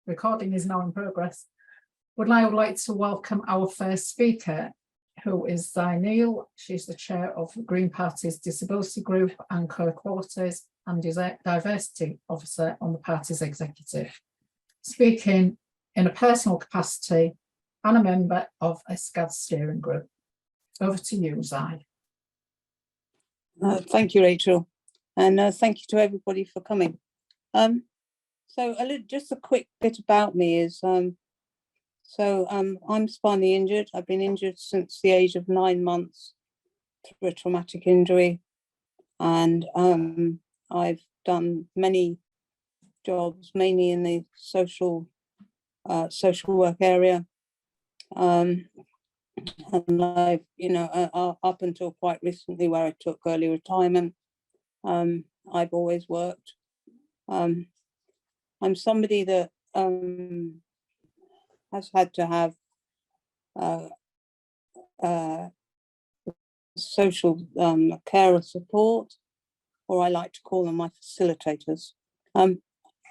Recording is now in progress. Would I like to welcome our first speaker, who is Dzaier. She's the chair of the Green Party's Disability Group and co-Equalities and is a diversity officer on the party's executive, speaking in a personal capacity and a member of a SCAD steering group. Over to you, Dzaier. Thank you, Rachel, and thank you to everybody for coming. Just a quick bit about me is, I'm spinally injured. I've been injured since the age of 9 months through a traumatic injury, and I've done many jobs, mainly in the social work area. And I've, up until quite recently, where I took early retirement, I've always worked. I'm somebody that has had to have social carer support, or I like to call them my facilitators.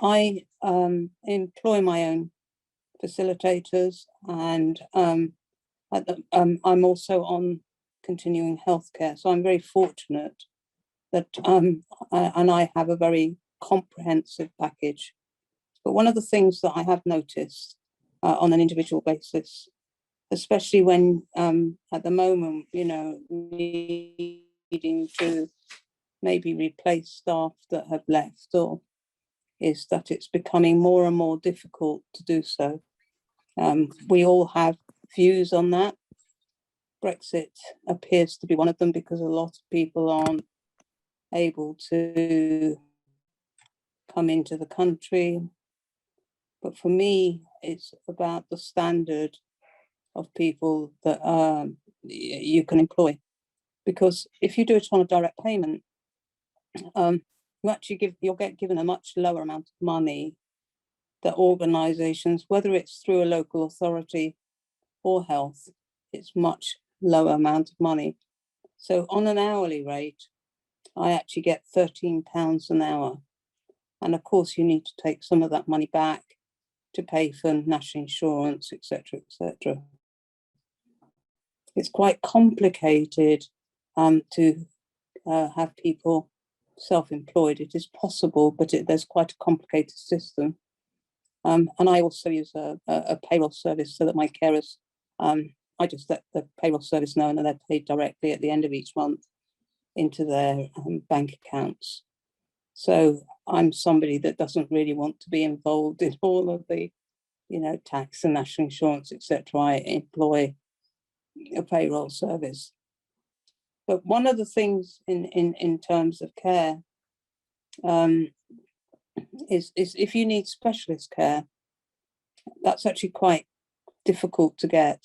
I employ my own facilitators, and I'm also on continuing healthcare, so I'm very fortunate that and I have a very comprehensive package. But one of the things that I have noticed on an individual basis, especially when at the moment, needing to maybe replace staff that have left, or is that it's becoming more and more difficult to do so. We all have views on that. Brexit appears to be one of them, because a lot of people aren't able to come into the country. But for me, it's about the standard of people that you can employ. Because if you do it on a direct payment, you'll get given a much lower amount of money that organisations, whether it's through a local authority or health, it's much lower amount of money. So on an hourly rate, I actually get £13 an hour. And of course, you need to take some of that money back to pay for national insurance, etc., etc. It's quite complicated to have people self-employed. It is possible, but there's quite a complicated system. And I also use a payroll service, so that my carers, I just let the payroll service know, and they're paid directly at the end of each month into their bank accounts. So I'm somebody that doesn't really want to be involved in all of the, tax and national insurance, etc. I employ a payroll service. But one of the things in terms of care is if you need specialist care, that's actually quite difficult to get.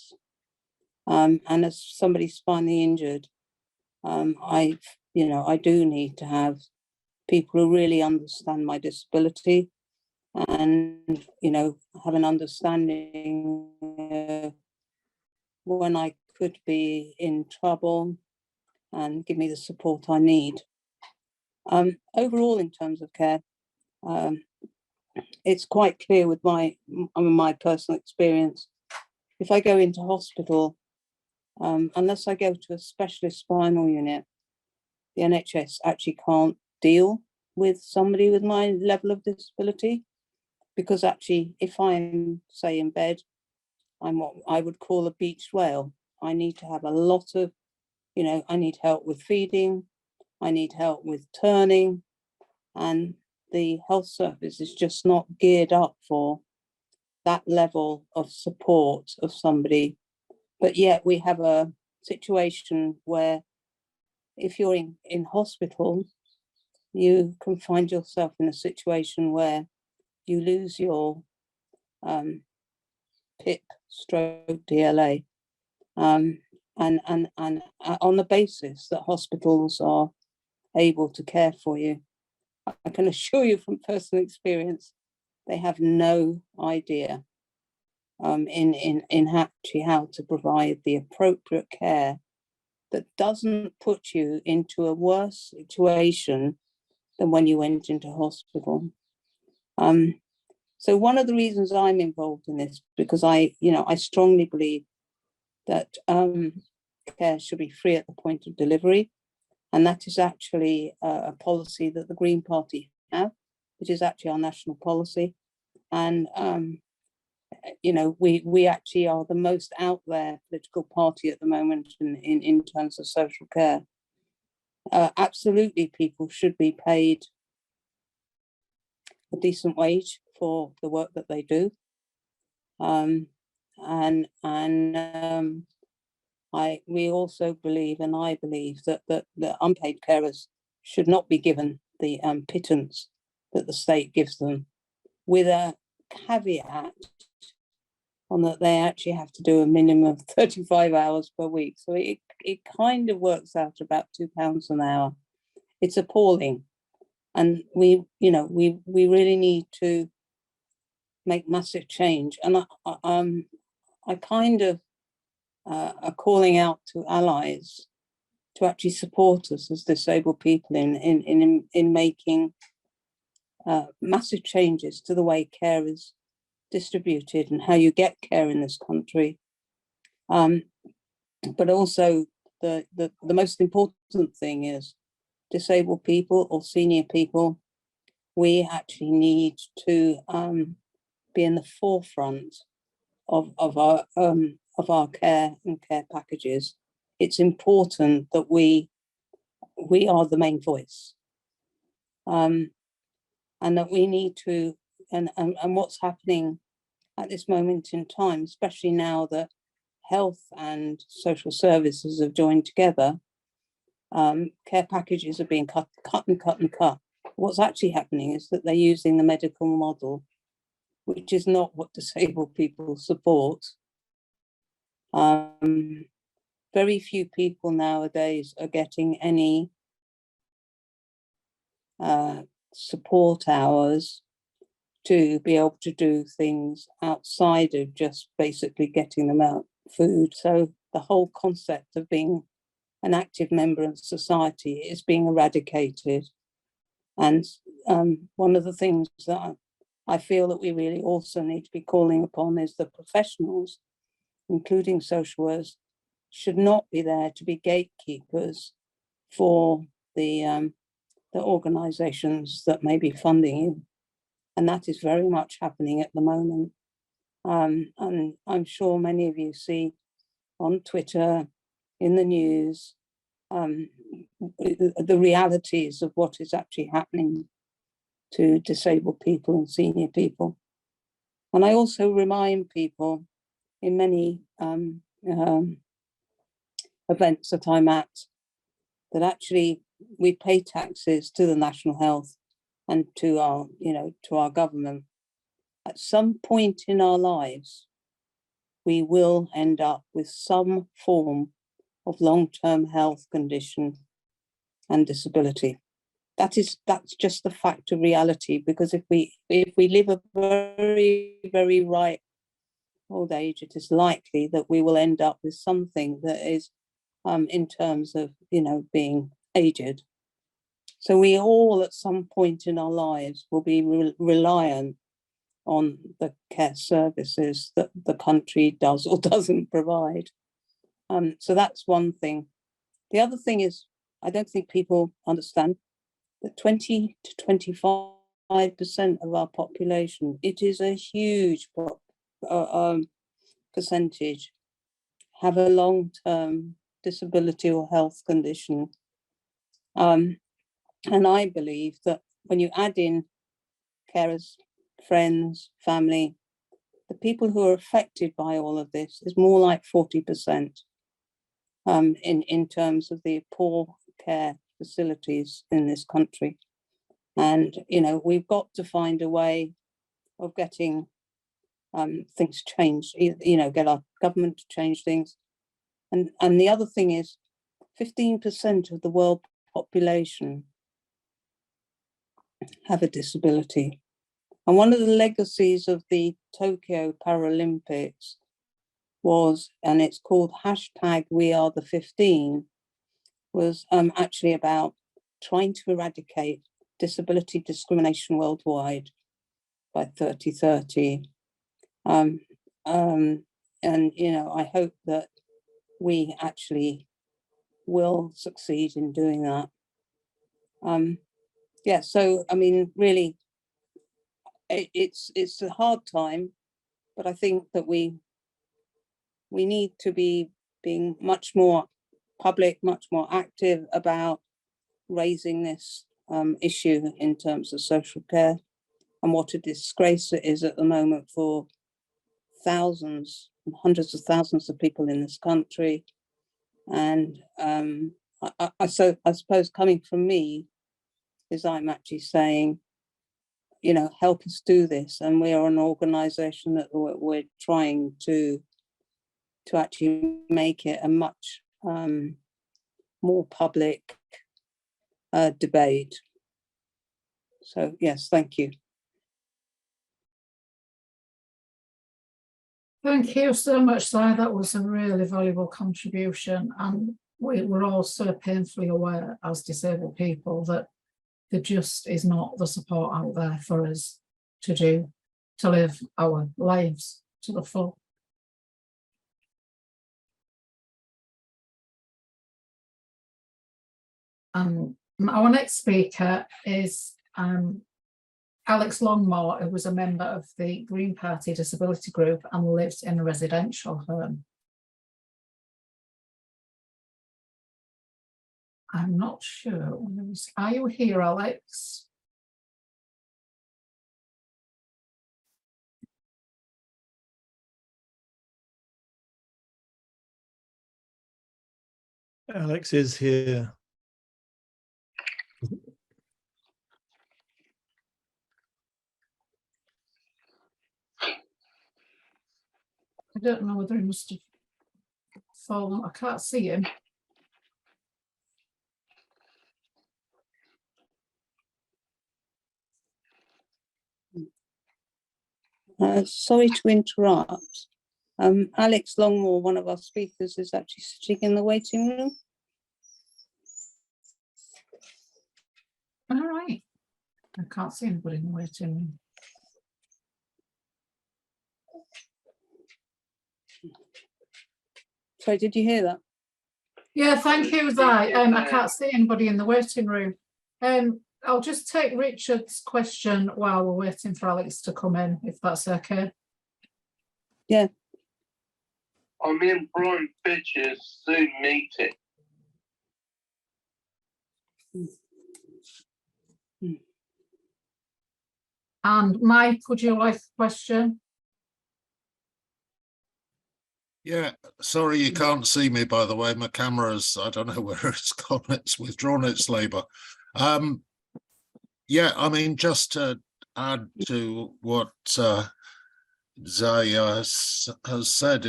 And as somebody spinally injured, I do need to have people who really understand my disability, and have an understanding when I could be in trouble, and give me the support I need. Overall, in terms of care, it's quite clear with my personal experience. If I go into hospital, unless I go to a specialist spinal unit, the NHS actually can't deal with somebody with my level of disability, because actually, if I'm, say, in bed, I'm what I would call a beached whale. I need to have a lot of, I need help with feeding, I need help with turning, and the health service is just not geared up for that level of support of somebody. But yet we have a situation where if you're in hospital, you can find yourself in a situation where you lose your PIP stroke DLA, and on the basis that hospitals are able to care for you. I can assure you from personal experience, they have no idea in actually how to provide the appropriate care that doesn't put you into a worse situation than when you went into hospital. So one of the reasons I'm involved in this, because I strongly believe that care should be free at the point of delivery. And that is actually a policy that the Green Party have, which is actually our national policy. And, we actually are the most out there political party at the moment in terms of social care. Absolutely, people should be paid a decent wage for the work that they do. We also believe, and I believe, that the unpaid carers should not be given the pittance that the state gives them, with a caveat on that they actually have to do a minimum of 35 hours per week. So it kind of works out about £2 an hour. It's appalling. And we really need to make massive change. And I kind of are calling out to allies to actually support us as disabled people in making massive changes to the way care is distributed and how you get care in this country. But also the most important thing is disabled people or senior people, we actually need to be in the forefront of our care and care packages. It's important that we are the main voice, and that we need to, and what's happening at this moment in time, especially now that health and social services have joined together, care packages are being cut. What's actually happening is that they're using the medical model, which is not what disabled people support. Very few people nowadays are getting any support hours to be able to do things outside of just basically getting them out food. So the whole concept of being an active member of society is being eradicated. And one of the things that I feel that we really also need to be calling upon is the professionals, including social workers, should not be there to be gatekeepers for the organisations that may be funding you. And that is very much happening at the moment. And I'm sure many of you see on Twitter, in the news, the realities of what is actually happening to disabled people and senior people. And I also remind people in many events that I'm at that actually we pay taxes to the National Health and to our government. At some point in our lives, we will end up with some form of long-term health condition and disability. That's just the fact of reality, because if we live a very, very ripe old age, it is likely that we will end up with something that is in terms of being aged. So we all at some point in our lives will be reliant on the care services that the country does or doesn't provide. So that's one thing. The other thing is, I don't think people understand that 20 to 25% of our population, it is a huge percentage, have a long-term disability or health condition. And I believe that when you add in carers, friends, family, the people who are affected by all of this is more like 40% in terms of the poor care facilities in this country. And, we've got to find a way of getting things changed, get our government to change things. And the other thing is 15% of the world population have a disability. And one of the legacies of the Tokyo Paralympics was, and it's called #WeAreThe15, was actually about trying to eradicate disability discrimination worldwide. by 2030. And, you know, I hope that we actually will succeed in doing that. Yeah, so, I mean, really, it's a hard time, but I think that we need to be being much more public, much more active about raising this issue in terms of social care, and what a disgrace it is at the moment for thousands, hundreds of thousands of people in this country. And I suppose coming from me is I'm actually saying, you know, help us do this. And we are an organization that we're trying to actually make it a much more public debate. So yes, thank you. Thank you so much, Dzaier. That was a really valuable contribution, and we're all so painfully aware as disabled people that there just is not the support out there for us to live our lives to the full. Our next speaker is Alex Longmore, who was a member of the Green Party Disability Group and lives in a residential home. I'm not sure. Are you here, Alex? Alex is here. I don't know whether he must have fallen. I can't see him. Sorry to interrupt. Alex Longmore, one of our speakers, is actually sitting in the waiting room. All right. I can't see anybody in the waiting room. Sorry, did you hear that? Yeah, thank you, Dzaier. I can't see anybody in the waiting room. I'll just take Richard's question while we're waiting for Alex to come in, if that's okay. Yeah. I'm in Brian Fitch's Zoom meeting. And Mike, would you like a question? Yeah, sorry you can't see me, by the way. My camera's, I don't know where it's gone, it's withdrawn its labour. Yeah, I mean, just to add to what Dzaier has said,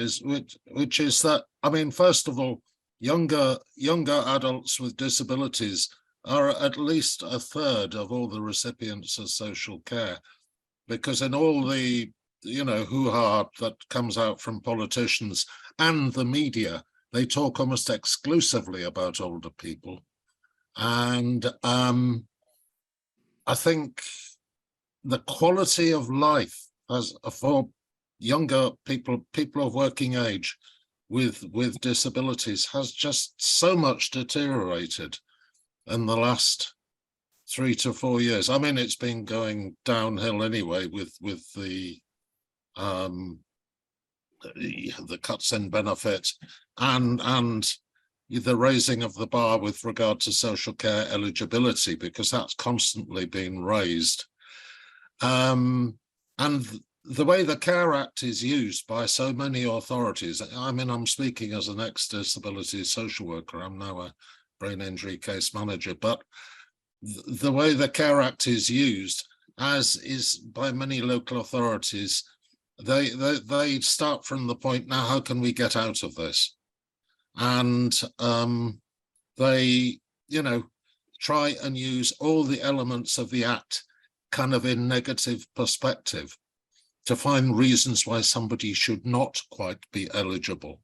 which is that, I mean, first of all, younger adults with disabilities are at least a third of all the recipients of social care, because in all the hoo-ha that comes out from politicians and the media, they talk almost exclusively about older people. And I think the quality of life for younger people of working age with disabilities has just so much deteriorated in the last 3 to 4 years. I mean, it's been going downhill anyway with the cuts in benefit and the raising of the bar with regard to social care eligibility, because that's constantly been raised. And the way the Care Act is used by so many authorities, I mean, I'm speaking as an ex-disability social worker, I'm now a brain injury case manager, but the way the Care Act is used, as is by many local authorities, they start from the point, now how can we get out of this? And they, try and use all the elements of the Act kind of in negative perspective to find reasons why somebody should not quite be eligible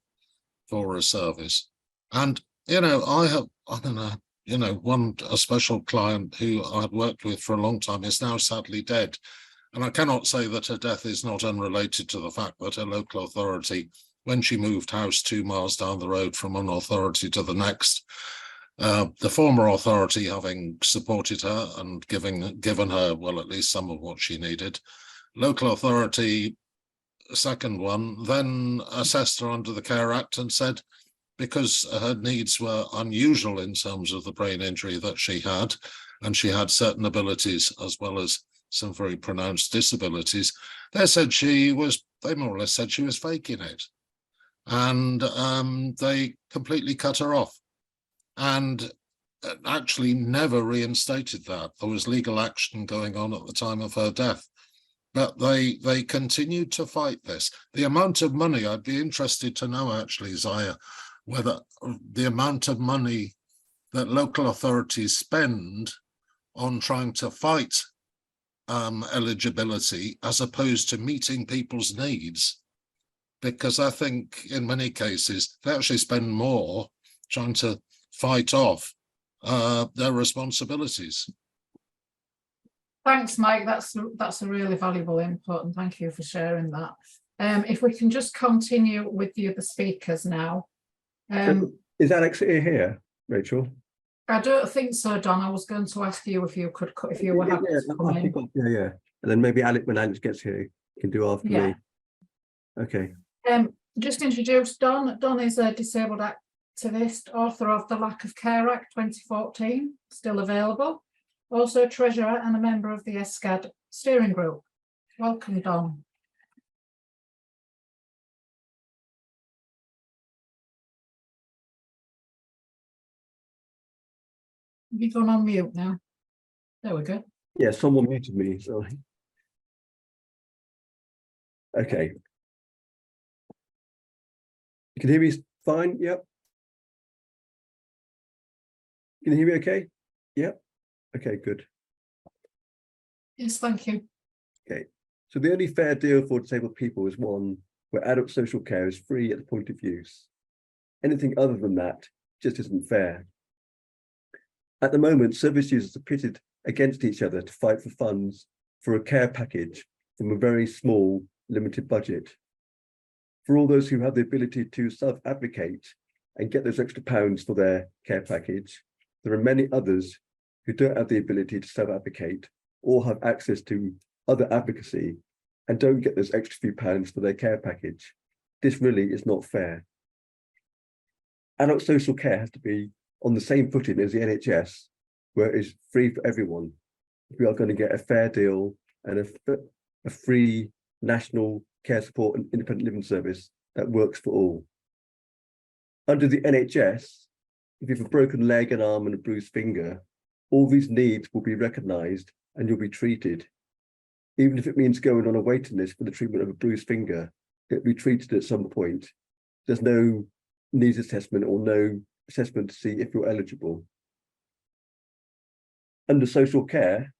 for a service. And, I have, I don't know, a special client who I've worked with for a long time is now sadly dead. And I cannot say that her death is not unrelated to the fact that her local authority, when she moved house 2 miles down the road from one authority to the next, the former authority having supported her and given her, well, at least some of what she needed, local authority, second one, then assessed her under the Care Act and said, because her needs were unusual in terms of the brain injury that she had, and she had certain abilities as well as some very pronounced disabilities, they more or less said she was faking it. And they completely cut her off and actually never reinstated that. There was legal action going on at the time of her death, but they continued to fight this. The amount of money, I'd be interested to know actually, Dzaier, whether the amount of money that local authorities spend on trying to fight eligibility as opposed to meeting people's needs, because I think in many cases they actually spend more trying to fight off their responsibilities. Thanks, Mike. That's a really valuable input, and thank you for sharing that. If we can just continue with the other speakers now. Is Alex here, Rachel? I don't think so, Don. I was going to ask you if you were happy to come in. Yeah. And then maybe Alex, when Alex gets here, he can do after me. Okay. Just introduce Don. Don is a disabled activist, author of the Lack of Care Act 2014, still available. Also treasurer and a member of the ESCAD steering group. Welcome, Don. Have you gone on mute now? There we go. Yeah, someone muted me, sorry. Okay. You can hear me fine? Yep. Can you hear me okay? Yep. Okay, good. Yes, thank you. Okay. So the only fair deal for disabled people is one where adult social care is free at the point of use. Anything other than that just isn't fair. At the moment, service users are pitted against each other to fight for funds for a care package from a very small, limited budget. For all those who have the ability to self-advocate and get those extra pounds for their care package, there are many others who don't have the ability to self-advocate or have access to other advocacy and don't get those extra few pounds for their care package. This really is not fair. Adult social care has to be on the same footing as the NHS, where it is free for everyone. If we are going to get a fair deal and a free national care support and independent living service that works for all. Under the NHS, if you have a broken leg, an arm and a bruised finger, all these needs will be recognised and you'll be treated. Even if it means going on a waiting list for the treatment of a bruised finger, it'll be treated at some point. There's no needs assessment or no assessment to see if you're eligible. Under social care,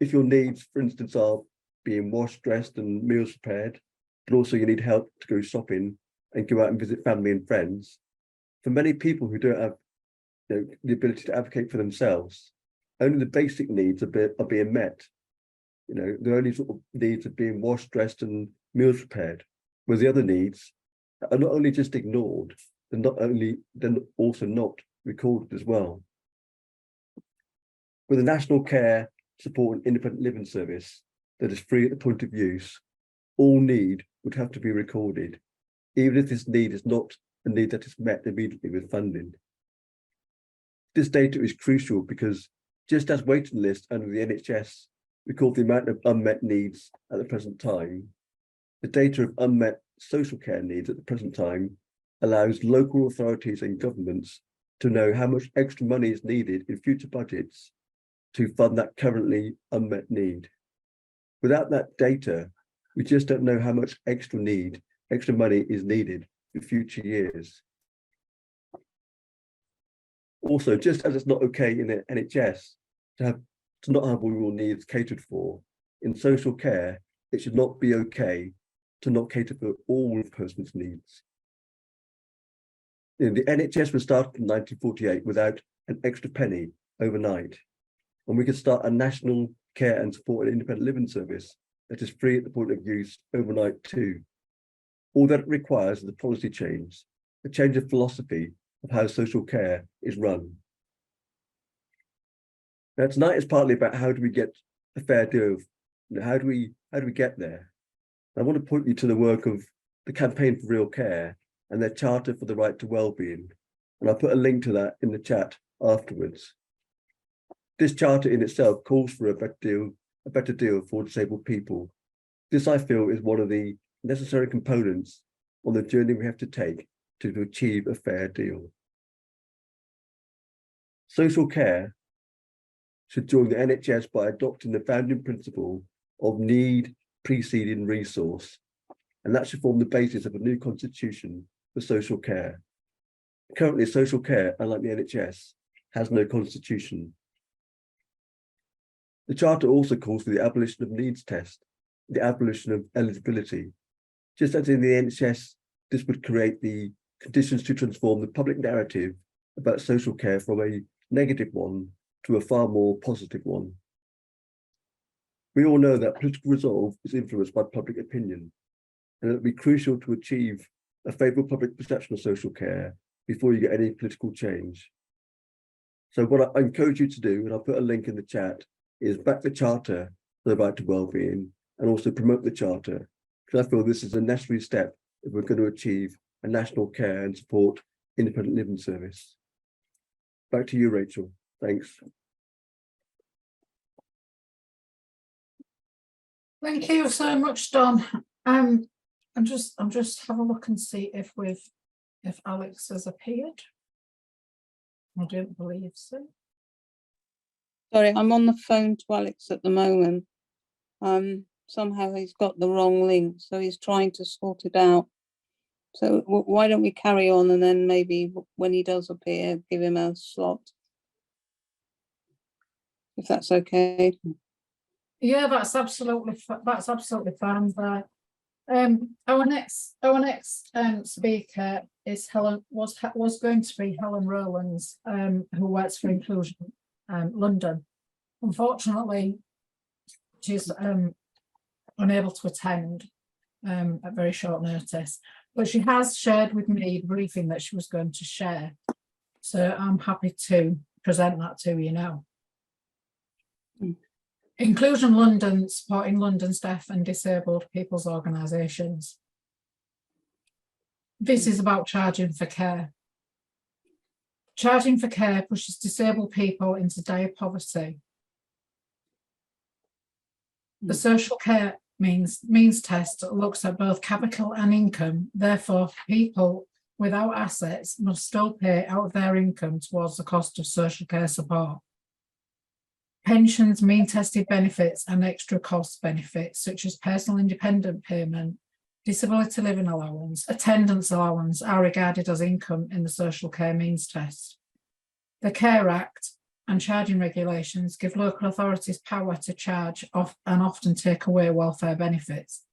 if your needs, for instance, are being washed, dressed and meals prepared, but also you need help to go shopping and go out and visit family and friends, for many people who don't have the ability to advocate for themselves, only the basic needs are being met. The only sort of needs are being washed, dressed and meals prepared, whereas the other needs are not only just ignored, they're also not recorded as well. With a national care, support and independent living service that is free at the point of use, all need would have to be recorded, even if this need is not a need that is met immediately with funding. This data is crucial because just as waiting lists under the NHS record the amount of unmet needs at the present time, the data of unmet social care needs at the present time allows local authorities and governments to know how much extra money is needed in future budgets to fund that currently unmet need. Without that data, we just don't know how much extra money is needed in future years. Also, just as it's not okay in the NHS to not have all your needs catered for, in social care, it should not be okay to not cater for all of a person's needs. The NHS was started in 1948 without an extra penny overnight, and we could start a national care and support and independent living service that is free at the point of use overnight too. All that it requires is a policy change, a change of philosophy of how social care is run. Now tonight is partly about how do we get a fair deal of, how do we get there? I want to point you to the work of the Campaign for Real Care and their Charter for the Right to Wellbeing, and I'll put a link to that in the chat afterwards. This charter in itself calls for a better deal for disabled people. This, I feel, is one of the necessary components on the journey we have to take to achieve a fair deal. Social care should join the NHS by adopting the founding principle of need preceding resource, and that should form the basis of a new constitution for social care. Currently, social care, unlike the NHS, has no constitution. The Charter also calls for the abolition of needs test, the abolition of eligibility. Just as in the NHS, this would create the conditions to transform the public narrative about social care from a negative one to a far more positive one. We all know that political resolve is influenced by public opinion, and it would be crucial to achieve a favourable public perception of social care before you get any political change. So what I encourage you to do, and I'll put a link in the chat, is back the Charter for the Right to Wellbeing and also promote the Charter, because I feel this is a necessary step if we're going to achieve a national care and support independent living service. Back to you, Rachel. Thanks. Thank you so much, Don. I'm just have a look and see if Alex has appeared. I don't believe so. Sorry, I'm on the phone to Alex at the moment. Somehow he's got the wrong link, so he's trying to sort it out. So why don't we carry on, and then maybe when he does appear, give him a slot, if that's okay. Yeah, that's absolutely fine. Our next speaker is Helen. Was going to be Helen Rowlands, who works for Inclusion London. Unfortunately, she's unable to attend at very short notice, but she has shared with me the briefing that she was going to share. So I'm happy to present that to you now. Inclusion London, supporting London's deaf and disabled people's organisations. This is about charging for care. Charging for care pushes disabled people into dire poverty. The social care means test looks at both capital and income. Therefore, people without assets must still pay out of their income towards the cost of social care support. Pensions, mean tested benefits and extra cost benefits such as personal independent payment, disability living allowance, attendance allowance are regarded as income in the social care means test. The Care Act and charging regulations give local authorities power to charge off and often take away welfare benefits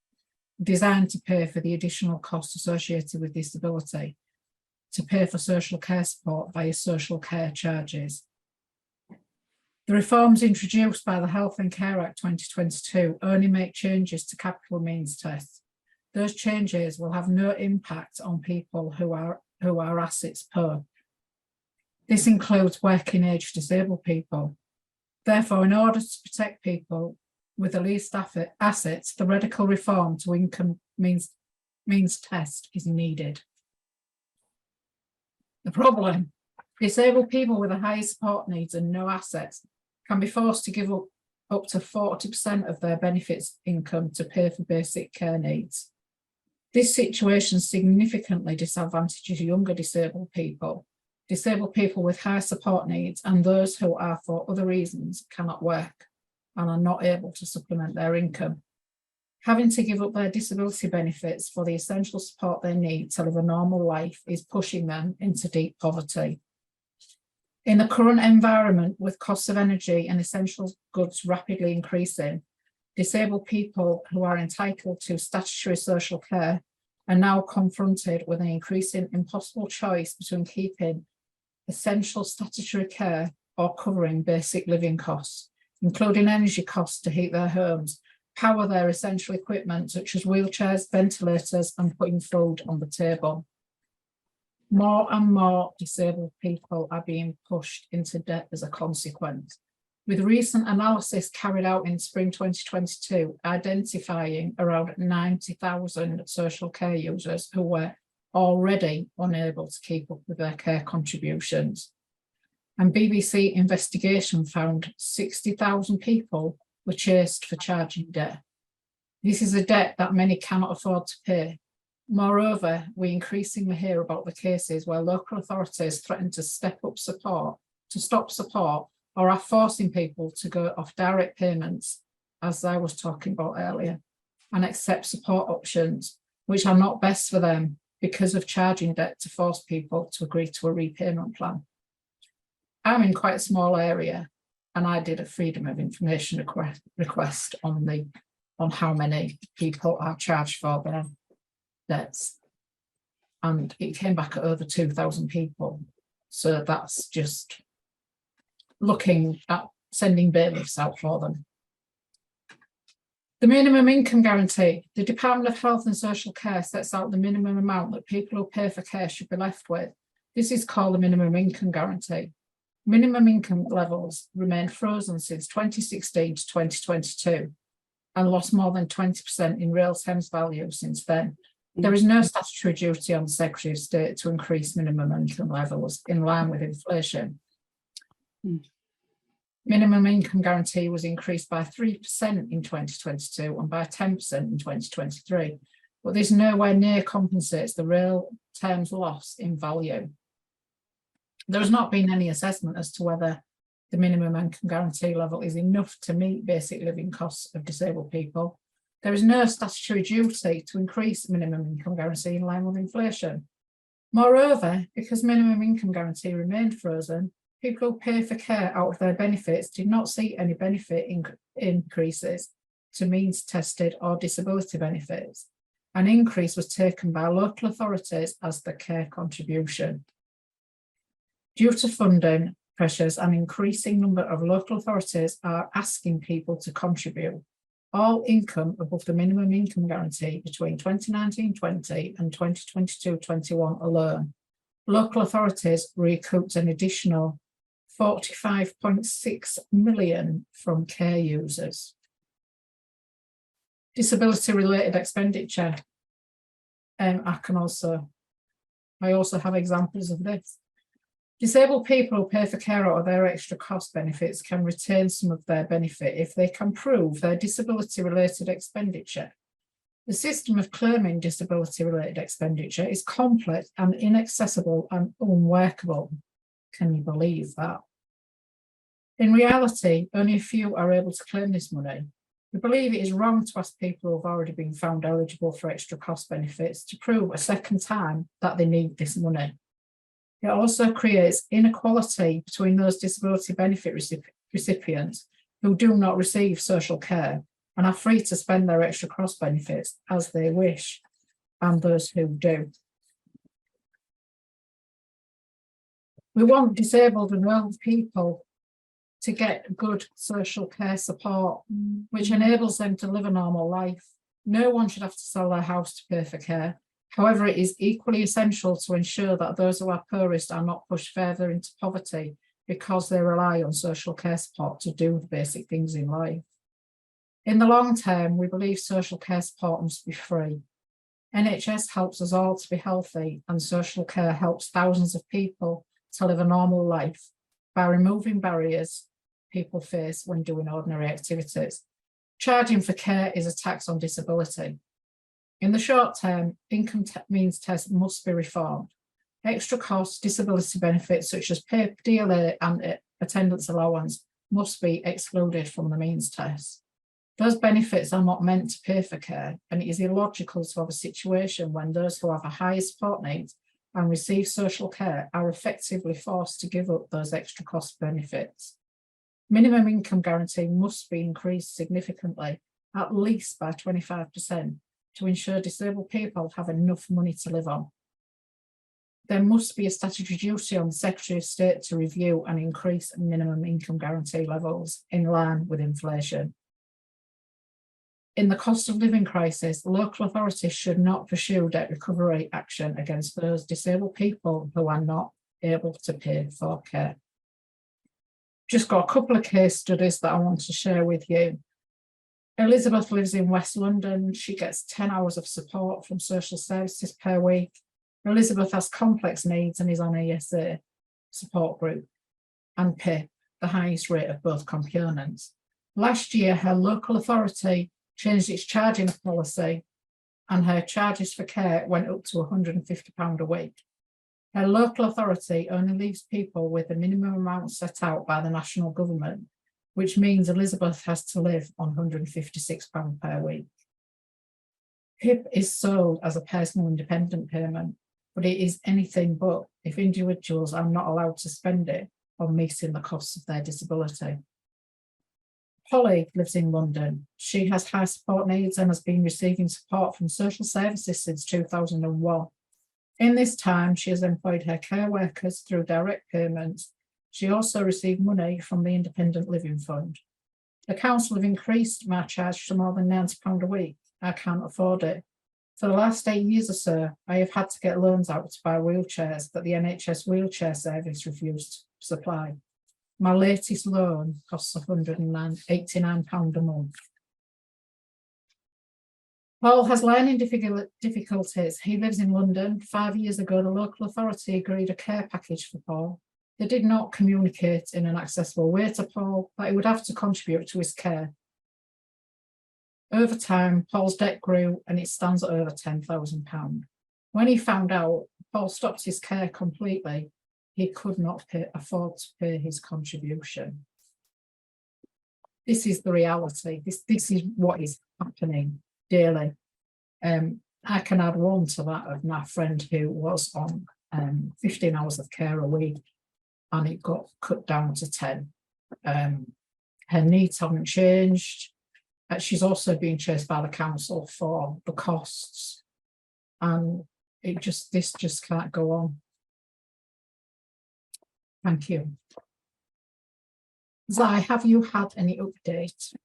designed to pay for the additional costs associated with disability, to pay for social care support via social care charges. The reforms introduced by the Health and Care Act 2022 only make changes to capital means tests. Those changes will have no impact on people who are assets poor. This includes working age disabled people. Therefore, in order to protect people with the least assets, the radical reform to income means test is needed. The problem: disabled people with the highest support needs and no assets can be forced to give up to 40% of their benefits income to pay for basic care needs. This situation significantly disadvantages younger disabled people with high support needs, and those who are for other reasons cannot work and are not able to supplement their income. Having to give up their disability benefits for the essential support they need to live a normal life is pushing them into deep poverty. In the current environment, with costs of energy and essential goods rapidly increasing, disabled people who are entitled to statutory social care are now confronted with an increasing impossible choice between keeping essential statutory care or covering basic living costs, including energy costs to heat their homes, power their essential equipment such as wheelchairs, ventilators, and putting food on the table. More and more disabled people are being pushed into debt as a consequence, with recent analysis carried out in spring 2022 identifying around 90,000 social care users who were already unable to keep up with their care contributions. And BBC investigation found 60,000 people were chased for charging debt. This is a debt that many cannot afford to pay. Moreover, we increasingly hear about the cases where local authorities threaten to stop support, or are forcing people to go off direct payments, as I was talking about earlier, and accept support options which are not best for them because of charging debt to force people to agree to a repayment plan. I'm in quite a small area, and I did a freedom of information request on how many people are charged for their debts, and it came back at over 2,000 people. So that's just looking at sending bailiffs out for them. The minimum income guarantee. The Department of Health and Social Care sets out the minimum amount that people who pay for care should be left with. This is called the minimum income guarantee. Minimum income levels remained frozen since 2016 to 2022 and lost more than 20% in real terms value since then. There is no statutory duty on the Secretary of State to increase minimum income levels in line with inflation. Minimum income guarantee was increased by 3% in 2022 and by 10% in 2023, but this nowhere near compensates the real terms loss in value. There has not been any assessment as to whether the minimum income guarantee level is enough to meet basic living costs of disabled people. There is no statutory duty to increase minimum income guarantee in line with inflation. Moreover, because minimum income guarantee remained frozen, people who pay for care out of their benefits did not see any benefit increases to means tested or disability benefits. An increase was taken by local authorities as the care contribution. Due to funding pressures, an increasing number of local authorities are asking people to contribute all income above the minimum income guarantee between 2019-20 and 2022-21 alone. Local authorities recouped an additional 45.6 million from care users. Disability related expenditure. I also have examples of this. Disabled people who pay for care out of their extra cost benefits can retain some of their benefit if they can prove their disability related expenditure. The system of claiming disability related expenditure is complex and inaccessible and unworkable. Can you believe that? In reality, only a few are able to claim this money. We believe it is wrong to ask people who have already been found eligible for extra cost benefits to prove a second time that they need this money. It also creates inequality between those disability benefit recipients who do not receive social care and are free to spend their extra cost benefits as they wish, and those who do. We want disabled and old people to get good social care support, which enables them to live a normal life. No one should have to sell their house to pay for care. However, it is equally essential to ensure that those who are poorest are not pushed further into poverty because they rely on social care support to do the basic things in life. In the long term, we believe social care support must be free. NHS helps us all to be healthy, and social care helps thousands of people to live a normal life by removing barriers people face when doing ordinary activities. Charging for care is a tax on disability. In the short term, income means test must be reformed. Extra costs, disability benefits such as pay, DLA and attendance allowance must be excluded from the means test. Those benefits are not meant to pay for care, and it is illogical to have a situation when those who have a higher support needs and receive social care are effectively forced to give up those extra cost benefits. Minimum income guarantee must be increased significantly, at least by 25%, to ensure disabled people have enough money to live on. There must be a statutory duty on the Secretary of State to review and increase minimum income guarantee levels in line with inflation. In the cost of living crisis, local authorities should not pursue debt recovery action against those disabled people who are not able to pay for care. Just got a couple of case studies that I want to share with you. Elizabeth lives in West London. She gets 10 hours of support from social services per week. Elizabeth has complex needs and is on ESA support group and PIP, the highest rate of both components. Last year, her local authority changed its charging policy and her charges for care went up to £150 a week. Her local authority only leaves people with the minimum amount set out by the national government, which means Elizabeth has to live on £156 per week. PIP is sold as a personal independent payment, but it is anything but if individuals are not allowed to spend it on meeting the costs of their disability. Polly lives in London. She has high support needs and has been receiving support from social services since 2001. In this time, she has employed her care workers through direct payments. She also received money from the Independent Living Fund. The council have increased my charge to more than £90 a week. I can't afford it. For the last 8 years or so, I have had to get loans out to buy wheelchairs that the NHS wheelchair service refused to supply. My latest loan costs £189 a month. Paul has learning difficulties. He lives in London. 5 years ago, the local authority agreed a care package for Paul. They did not communicate in an accessible way to Paul, but he would have to contribute to his care. Over time, Paul's debt grew and it stands at over £10,000. When he found out Paul stopped his care completely, he could not afford to pay his contribution. This is the reality. This is what is happening daily. I can add one to that of my friend who was on 15 hours of care a week and it got cut down to 10. Her needs haven't changed. She's also being chased by the council for the costs, and this just can't go on. Thank you. Zai, have you had any update?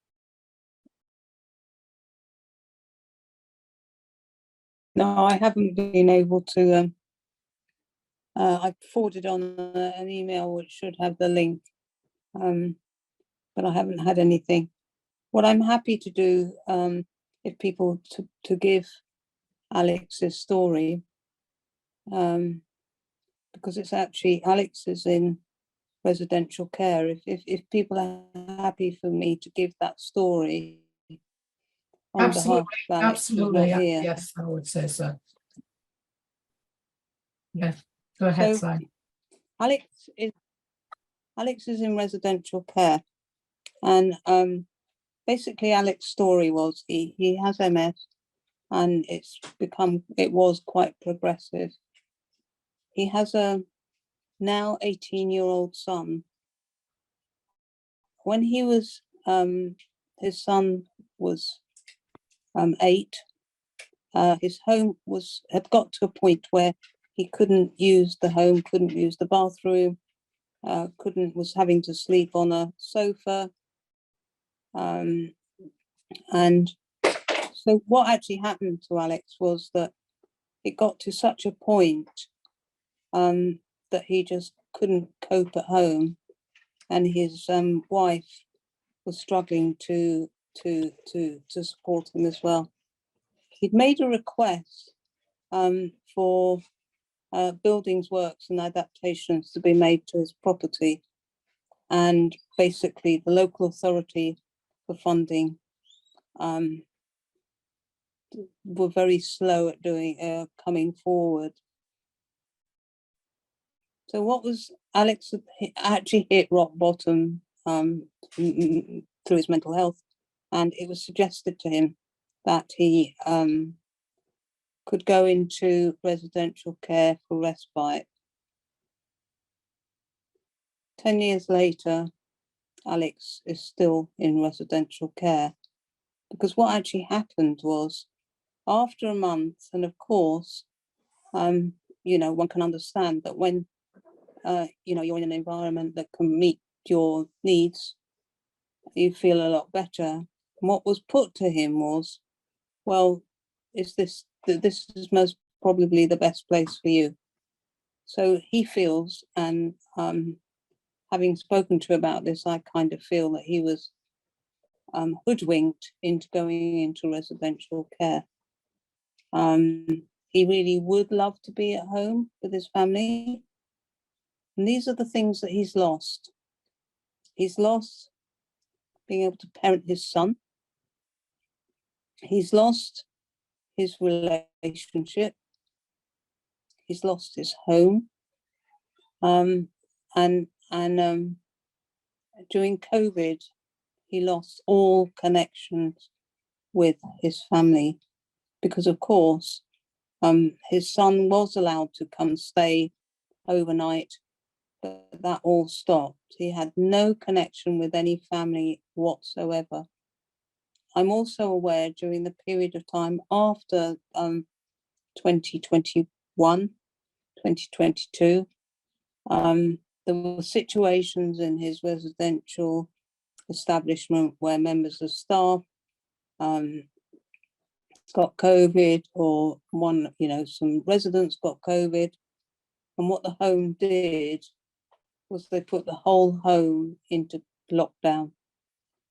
No, I haven't been able to. I forwarded on an email which should have the link, but I haven't had anything. What I'm happy to do, if people to give Alex's story, because it's actually Alex is in residential care. If people are happy for me to give that story on Absolutely, behalf of Alex, absolutely, here. yes, I would say so. Yeah, go ahead, So, Zai. Alex is in residential care, and basically Alex's story was he has MS, and it was quite progressive. He has a now 18-year-old son. When he was his son was 8, his home had got to a point where he couldn't use the home, couldn't use the bathroom, was having to sleep on a sofa. And so what actually happened to Alex was that it got to such a point that he just couldn't cope at home, and his wife was struggling to support him as well. He'd made a request for buildings, works and adaptations to be made to his property, and basically the local authority for funding were very slow at coming forward. So what was Alex actually hit rock bottom through his mental health, and it was suggested to him that he could go into residential care for respite. 10 years later, Alex is still in residential care, because what actually happened was, after a month, and of course, one can understand that when you're in an environment that can meet your needs, you feel a lot better. What was put to him was, well, this is most probably the best place for you. So he feels, and having spoken to about this, I kind of feel that he was hoodwinked into going into residential care. He really would love to be at home with his family. And these are the things that he's lost. He's lost being able to parent his son. He's lost his relationship. He's lost his home. And during COVID, he lost all connections with his family because, of course, his son was allowed to come stay overnight, but that all stopped. He had no connection with any family whatsoever. I'm also aware during the period of time after 2021, 2022, there were situations in his residential establishment where members of staff got COVID, or some residents got COVID. And what the home did was they put the whole home into lockdown.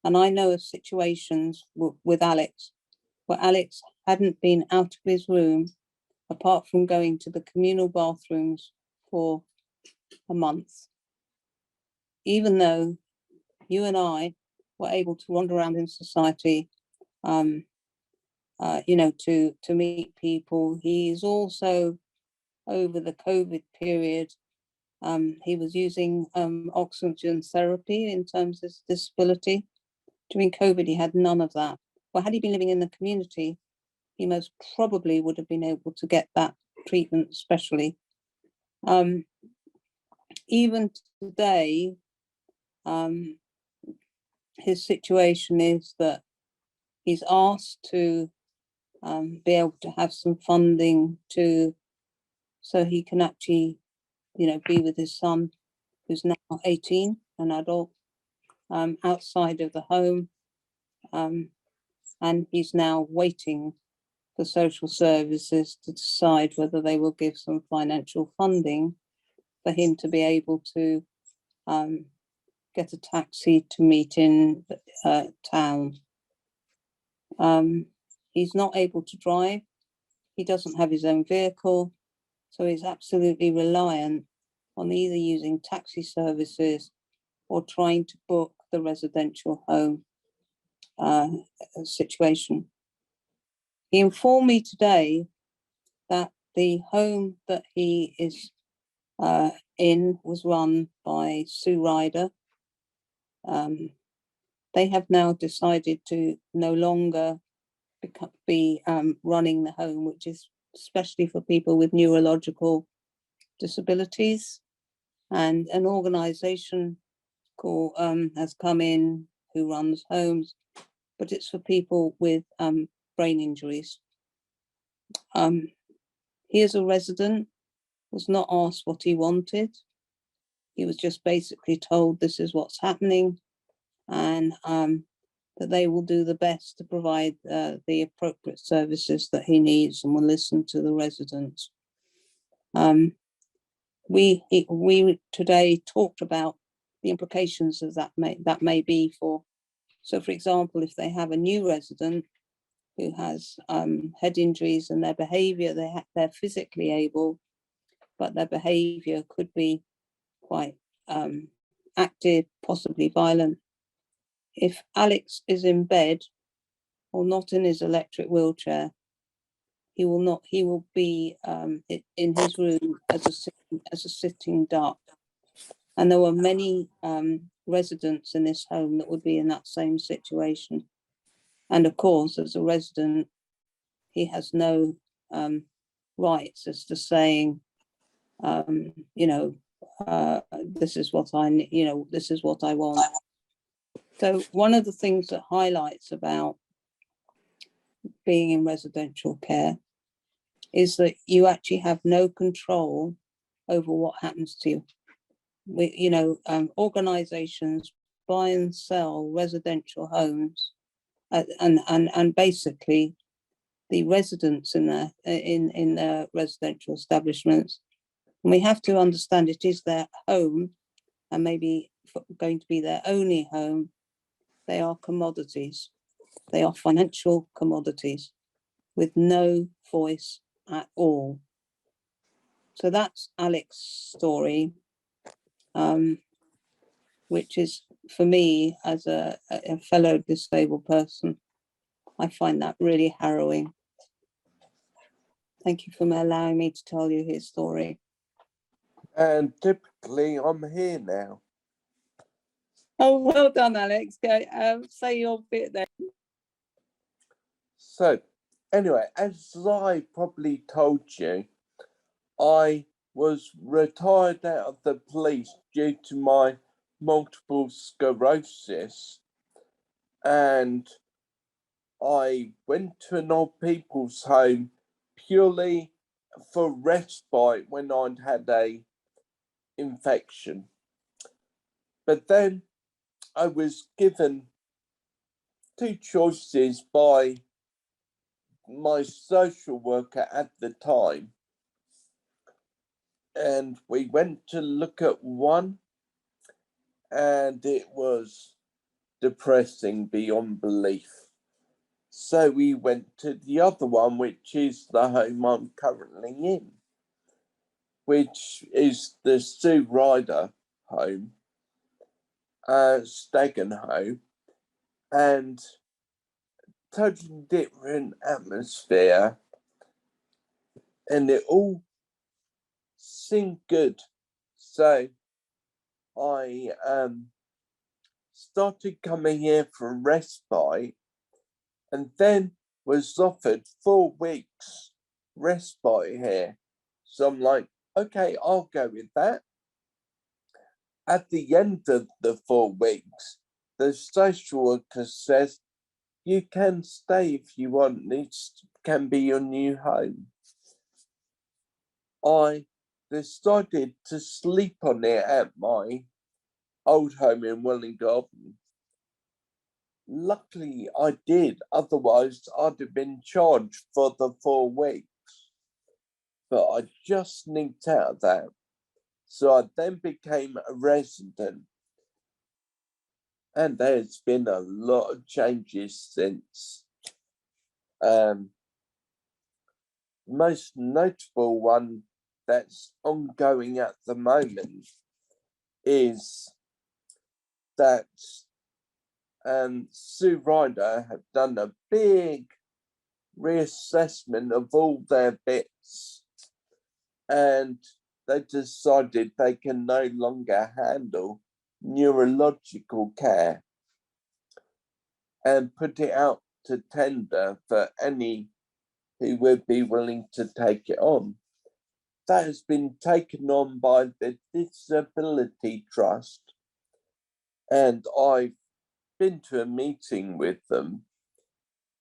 And I know of situations with Alex, where Alex hadn't been out of his room apart from going to the communal bathrooms for a month. Even though you and I were able to wander around in society, to meet people. He's also, over the COVID period, he was using oxygen therapy in terms of disability. During COVID, he had none of that. Well, had he been living in the community, he most probably would have been able to get that treatment, especially. Even today, his situation is that he's asked to be able to have some funding so he can actually, be with his son, who's now 18, an adult, outside of the home. And he's now waiting for social services to decide whether they will give some financial funding for him to be able to get a taxi to meet in town. He's not able to drive. He doesn't have his own vehicle, so he's absolutely reliant on either using taxi services or trying to book the residential home situation. He informed me today that the home that he is in was run by Sue Ryder. They have now decided to no longer be running the home, which is especially for people with neurological disabilities. And an organisation called has come in who runs homes, but it's for people with brain injuries. He, as a resident, was not asked what he wanted. He was just basically told this is what's happening, and that they will do the best to provide the appropriate services that he needs and will listen to the residents. We today talked about the implications of that may be for. So, for example, if they have a new resident who has head injuries and their behaviour, they're physically able, but their behaviour could be quite active, possibly violent. If Alex is in bed or not in his electric wheelchair, he will be in his room as a sitting duck. And there were many residents in this home that would be in that same situation. And of course, as a resident, he has no rights as to saying, this is what this is what I want. So one of the things that highlights about being in residential care is that you actually have no control over what happens to you. Organizations buy and sell residential homes and basically the residents in their residential establishments. And we have to understand it is their home, and maybe going to be their only home. They are commodities. They are financial commodities with no voice at all. So that's Alex's story, which is, for me, as a fellow disabled person, I find that really harrowing. Thank you for allowing me to tell you his story. And typically I'm here now. Oh, well done, Alex. Go, say your bit there. So anyway, as I probably told you, I was retired out of the police due to my multiple sclerosis, and I went to an old people's home purely for respite when I'd had a infection. But then I was given two choices by my social worker at the time, and we went to look at one, and it was depressing beyond belief. So we went to the other one, which is the home I'm currently in, which is the Sue Ryder home, Stagan home, and totally different atmosphere, and it all seemed good. So I started coming here for respite, and then was offered 4 weeks respite here. So I'm like, okay, I'll go with that. At the end of the 4 weeks, the social worker says, you can stay if you want, this can be your new home. I decided to sleep on it at my old home in Welling Garden. Luckily I did, otherwise I'd have been charged for the 4 weeks. But I just sneaked out of that. So I then became a resident. And there's been a lot of changes since. Most notable one that's ongoing at the moment is that Sue Ryder have done a big reassessment of all their bits, and they decided they can no longer handle neurological care and put it out to tender for any who would be willing to take it on. That has been taken on by the Disability Trust, and I've been to a meeting with them,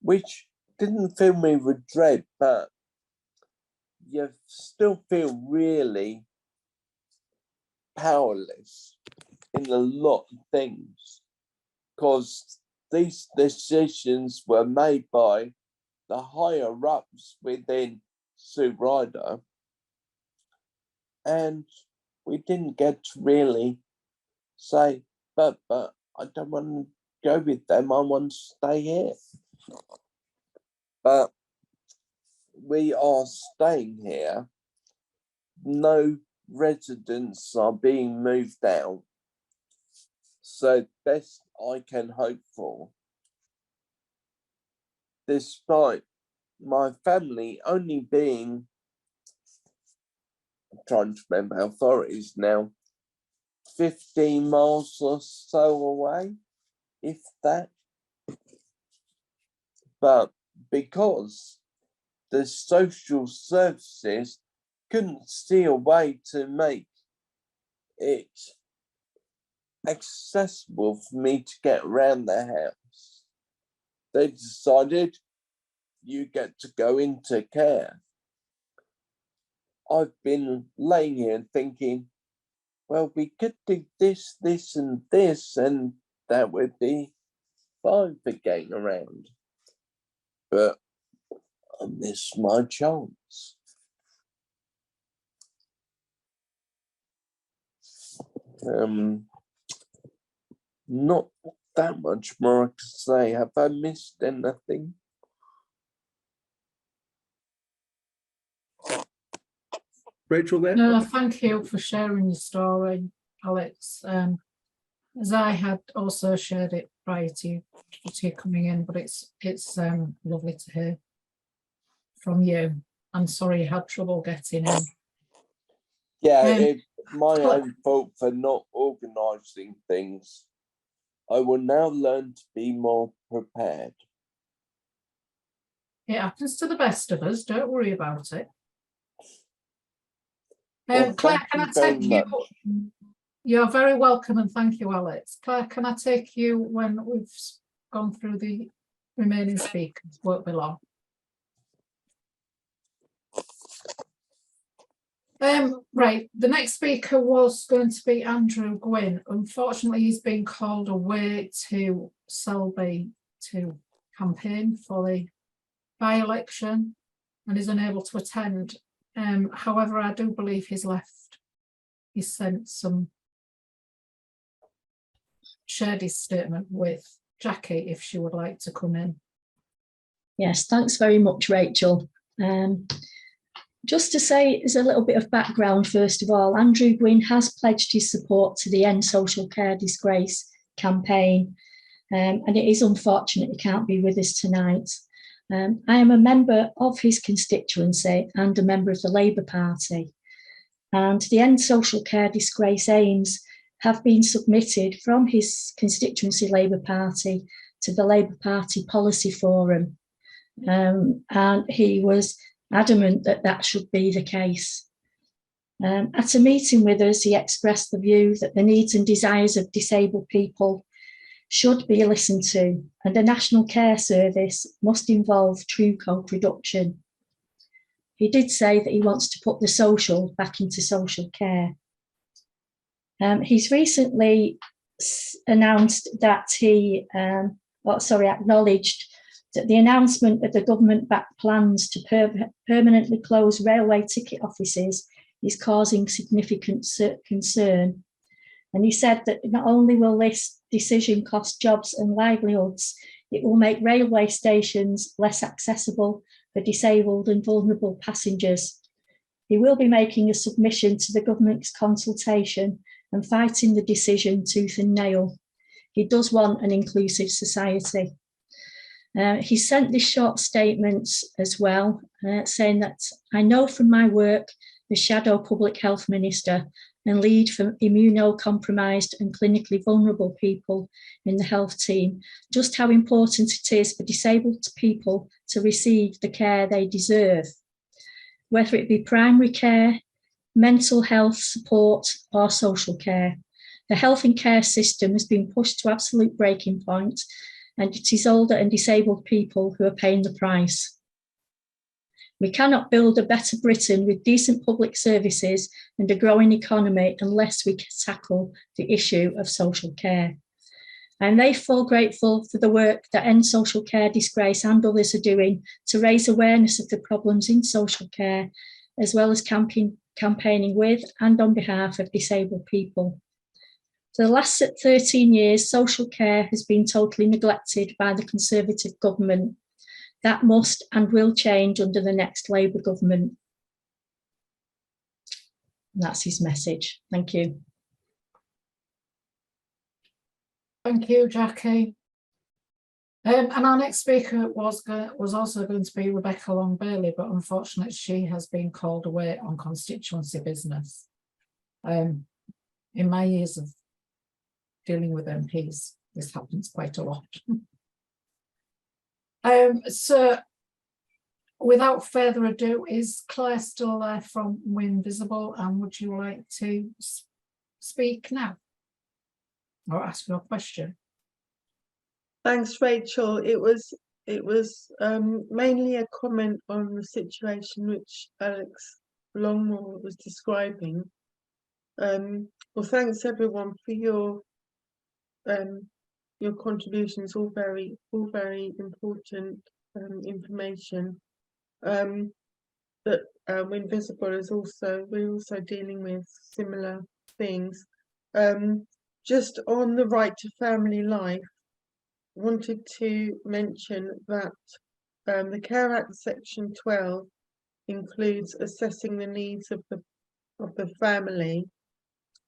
which didn't fill me with dread, but you still feel really powerless in a lot of things, because these decisions were made by the higher ups within Sue Ryder, and we didn't get to really say, but I don't want to go with them, I want to stay here. But we are staying here. No residents are being moved out. So best I can hope for, despite my family only being, I'm trying to remember how far it is now, 15 miles or so away, if that. But because the social services couldn't see a way to make it accessible for me to get around the house, they decided you get to go into care. I've been laying here thinking, well, we could do this, this, and this, and that would be 25 for getting around. But I missed my chance. Not that much more to say. Have I missed anything? Rachel there? No, thank you for sharing your story, Alex. As I had also shared it prior to you coming in, but it's lovely to hear from you. I'm sorry you had trouble getting in. Yeah, it's my own fault for not organising things. I will now learn to be more prepared. It happens to the best of us. Don't worry about it. Well, Claire, thank can I you very take you? much. You're very welcome, and thank you, Alex. Claire, can I take you when we've gone through the remaining speakers? Won't be long. Right, the next speaker was going to be Andrew Gwynn. Unfortunately, he's been called away to Selby to campaign for the by-election and is unable to attend. However, I do believe he's sent some, shared his statement with Jackie if she would like to come in. Yes, thanks very much, Rachel. Just to say, as a little bit of background, first of all, Andrew Gwynn has pledged his support to the End Social Care Disgrace campaign, and it is unfortunate he can't be with us tonight. I am a member of his constituency and a member of the Labour Party, and the End Social Care Disgrace aims have been submitted from his constituency Labour Party to the Labour Party Policy Forum, and he was adamant that that should be the case. At a meeting with us, he expressed the view that the needs and desires of disabled people should be listened to, and a national care service must involve true co-production. He did say that he wants to put the social back into social care. He's recently announced that acknowledged that the announcement of the government-backed plans to permanently close railway ticket offices is causing significant concern. And he said that not only will this decision cost jobs and livelihoods, it will make railway stations less accessible for disabled and vulnerable passengers. He will be making a submission to the government's consultation and fighting the decision tooth and nail. He does want an inclusive society. He sent this short statement as well, saying that I know from my work as Shadow Public Health Minister and lead for immunocompromised and clinically vulnerable people in the health team, just how important it is for disabled people to receive the care they deserve, whether it be primary care, mental health support or social care. The health and care system has been pushed to absolute breaking point, and it is older and disabled people who are paying the price. We cannot build a better Britain with decent public services and a growing economy unless we tackle the issue of social care. I'm therefore grateful for the work that End Social Care Disgrace and others are doing to raise awareness of the problems in social care, as well as campaigning with and on behalf of disabled people. For the last 13 years, social care has been totally neglected by the Conservative government. That must and will change under the next Labour government. And that's his message. Thank you. Thank you, Jackie. And our next speaker was also going to be Rebecca Long Bailey, but unfortunately she has been called away on constituency business. In my years of dealing with MPs, this happens quite a lot. So without further ado, is Claire still there from Win Visible, and would you like to speak now or ask your question? Thanks, Rachel. It was mainly a comment on the situation which Alex Longmore was describing. Well, thanks everyone for your your contributions, all very important information. That Invisible is we're also dealing with similar things. Just on the right to family life, wanted to mention that the Care Act Section 12 includes assessing the needs of the family,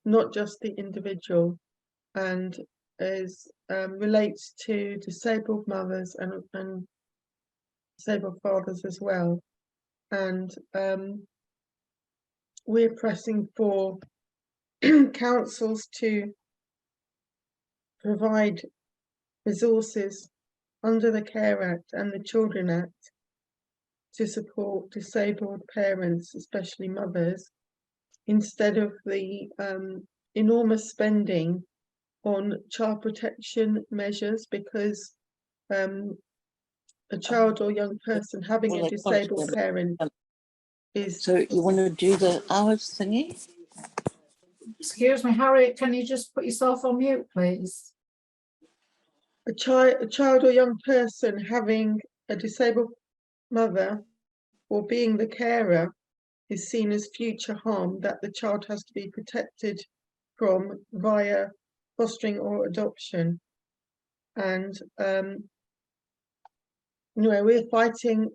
not just the individual, and relates to disabled mothers and disabled fathers as well. And we're pressing for councils to provide resources under the Care Act and the Children Act to support disabled parents, especially mothers, instead of the enormous spending on child protection measures, because a child or young person having a disabled parent is... So you want to do the hours thingy? Excuse me, Harriet, can you just put yourself on mute, please? A child or young person having a disabled mother or being the carer is seen as future harm that the child has to be protected from via fostering or adoption. And we're fighting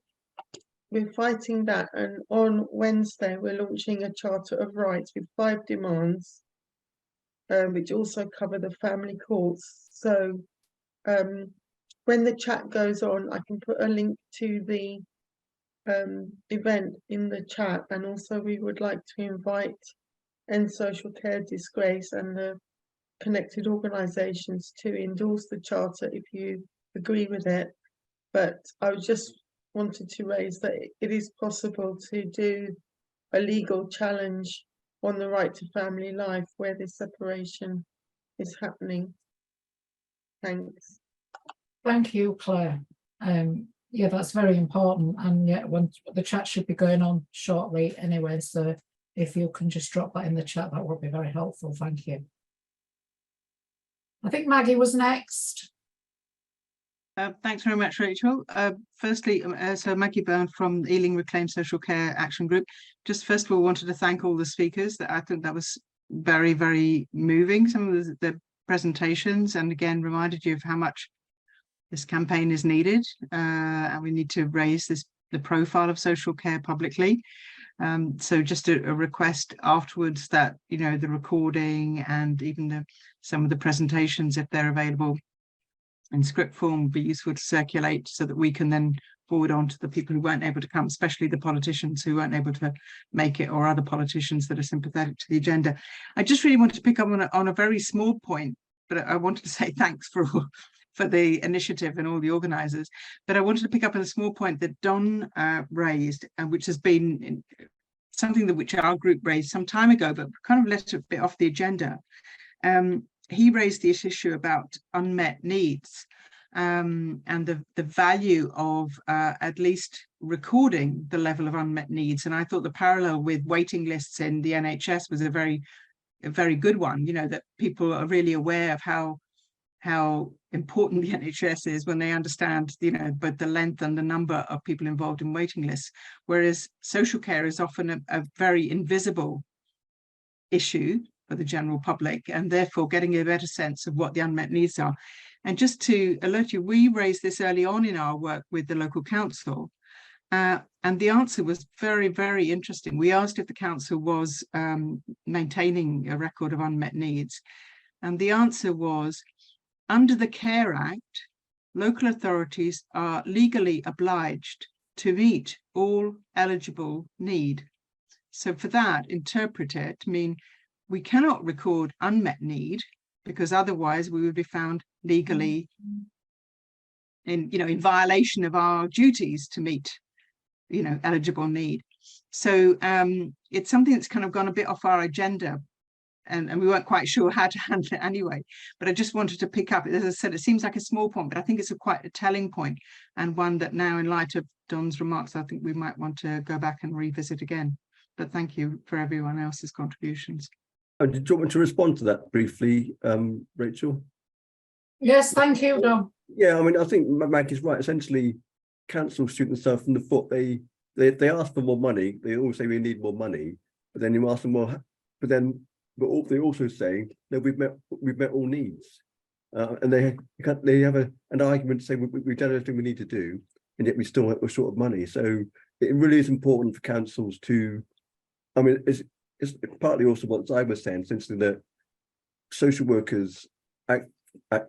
that, and on Wednesday we're launching a Charter of Rights with 5 demands, which also cover the family courts. So when the chat goes on, I can put a link to the event in the chat, and also we would like to invite End Social Care Disgrace and the connected organisations to endorse the charter if you agree with it. But I just wanted to raise that it is possible to do a legal challenge on the right to family life where this separation is happening. Thanks. Thank you, Claire. Yeah, that's very important, and yeah, the chat should be going on shortly anyway, so if you can just drop that in the chat, that would be very helpful. Thank you. I think Maggie was next. Thanks very much, Rachel. Firstly, so Maggie Byrne from Ealing Reclaim Social Care Action Group. Just first of all, wanted to thank all the speakers. I think that was very, very moving, some of the presentations, and again reminded you of how much this campaign is needed, and we need to raise the profile of social care publicly. So just a request afterwards that the recording and even some of the presentations, if they're available in script form, would be useful to circulate so that we can then forward on to the people who weren't able to come, especially the politicians who weren't able to make it, or other politicians that are sympathetic to the agenda. I just really wanted to pick up on a very small point, but I wanted to say thanks for the initiative and all the organisers. But I wanted to pick up on a small point that Don raised, and which has been something which our group raised some time ago, but kind of let it a bit off the agenda. He raised the issue about unmet needs, and the value of at least recording the level of unmet needs. And I thought the parallel with waiting lists in the NHS was a very good one, that people are really aware of how important the NHS is when they understand, both the length and the number of people involved in waiting lists, whereas social care is often a very invisible issue for the general public, and therefore getting a better sense of what the unmet needs are. And just to alert you, we raised this early on in our work with the local council, and the answer was very, very interesting. We asked if the council was maintaining a record of unmet needs, and the answer was, under the Care Act, local authorities are legally obliged to meet all eligible need. So for that, interpret it to mean we cannot record unmet need, because otherwise we would be found legally in violation of our duties to meet eligible need. So it's something that's kind of gone a bit off our agenda, and we weren't quite sure how to handle it anyway. But I just wanted to pick up, as I said, it seems like a small point, but I think it's quite a telling point, and one that now, in light of Don's remarks, I think we might want to go back and revisit again. But thank you for everyone else's contributions. Did you want me to respond to that briefly, Rachel? Yes, thank you, Dom. Yeah, I mean, I think Mag is right. Essentially, councils shoot themselves in the foot. They ask for more money. They all say we need more money, but then you ask them, well, but they're also saying no, we've met all needs, and they have an argument to say we've done everything we need to do, and yet we're short of money. So it really is important for councils to, I mean, it's partly also what Dzaier was saying, essentially that social workers act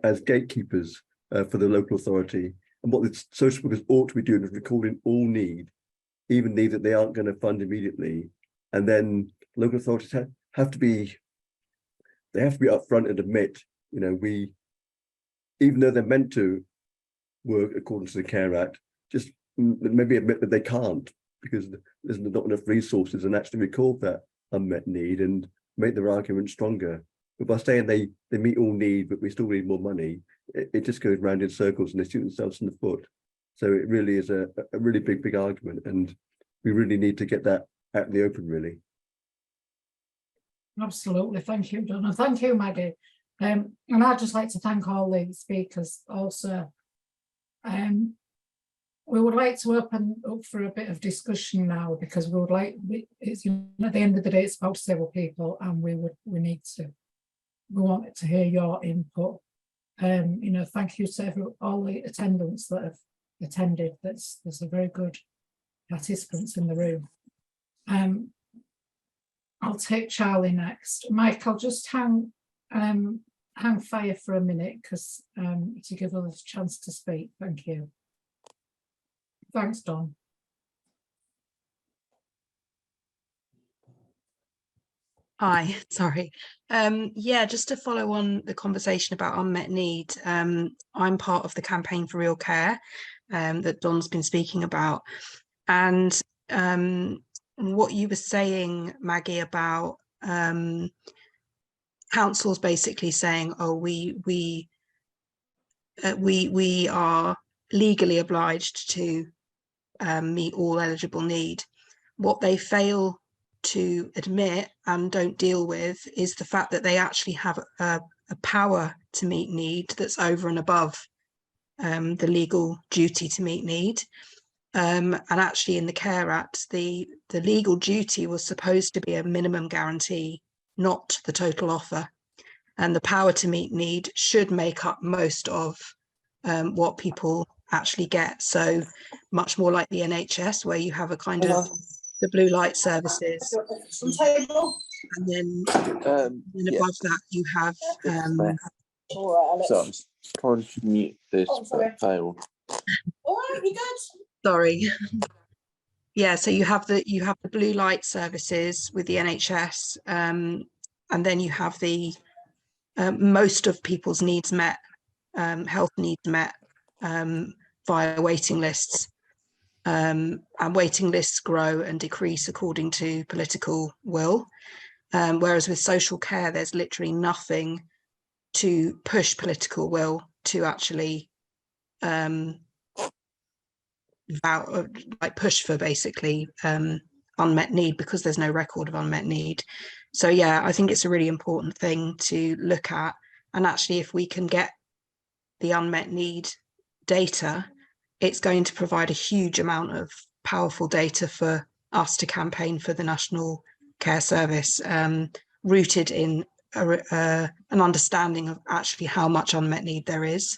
as gatekeepers for the local authority, and what the social workers ought to be doing is recording all need, even need that they aren't going to fund immediately, and then local authorities have to be upfront and admit, you know, even though they're meant to work according to the Care Act, just maybe admit that they can't because there's not enough resources, and actually record that unmet need and make their argument stronger. But by saying they meet all need, but we still need more money, it just goes round in circles and they shoot themselves in the foot. So it really is a really big argument, and we really need to get that out in the open, really. Absolutely, thank you, Don, and thank you, Maggie. And I'd just like to thank all the speakers also. We would like to open up for a bit of discussion now, because we would like, it's, you know, at the end of the day, it's about disabled people, and we want to hear your input. You know, thank you to all the attendants that have attended. There's a very good participants in the room. I'll take Charlie next. Mike, I'll just hang fire for a minute, because to give others a chance to speak. Thank you. Thanks, Don. Hi, sorry. Yeah, just to follow on the conversation about unmet need, I'm part of the Campaign for Real Care that Don's been speaking about. And what you were saying, Maggie, about councils basically saying, oh, we are legally obliged to meet all eligible need. What they fail to admit and don't deal with is the fact that they actually have a power to meet need that's over and above the legal duty to meet need. And actually in the Care Act, the legal duty was supposed to be a minimum guarantee, not the total offer. And the power to meet need should make up most of what people actually get. So much more like the NHS, where you have a kind of the blue light services, and then above that you have so I was trying to mute this but failed. All right, you good? Sorry. Yeah, so you have the blue light services with the NHS, and then you have the most of people's needs met, health needs met via waiting lists. And waiting lists grow and decrease according to political will. Whereas with social care, there's literally nothing to push political will to actually push for basically unmet need, because there's no record of unmet need. So yeah, I think it's a really important thing to look at. And actually, if we can get the unmet need data, it's going to provide a huge amount of powerful data for us to campaign for the National Care Service, rooted in an understanding of actually how much unmet need there is.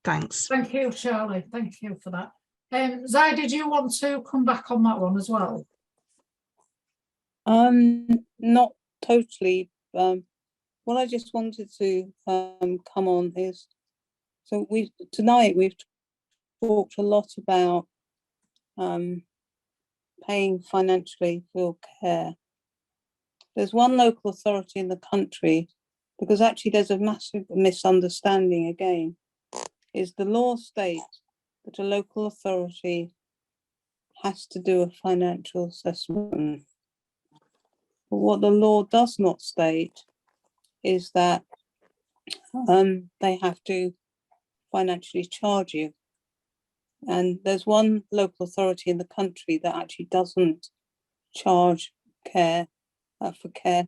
Thanks. Thank you, Charlie. Thank you for that. Dzaier, did you want to come back on that one as well? Not totally. What I just wanted to come on is, so tonight we've talked a lot about paying financially for care. There's one local authority in the country, because actually there's a massive misunderstanding again, is the law states that a local authority has to do a financial assessment. But what the law does not state is that they have to financially charge you. And there's one local authority in the country that actually doesn't charge for care.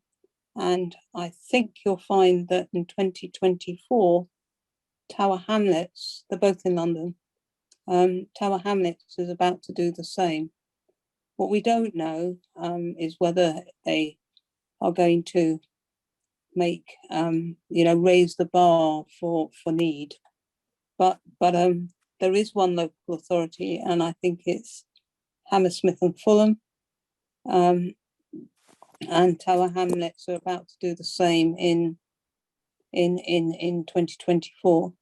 And I think you'll find that in 2024, Tower Hamlets, they're both in London, Tower Hamlets is about to do the same. What we don't know is whether they are going to make, raise the bar for need. But there is one local authority, and I think it's Hammersmith and Fulham. And Tower Hamlets are about to do the same in 2024.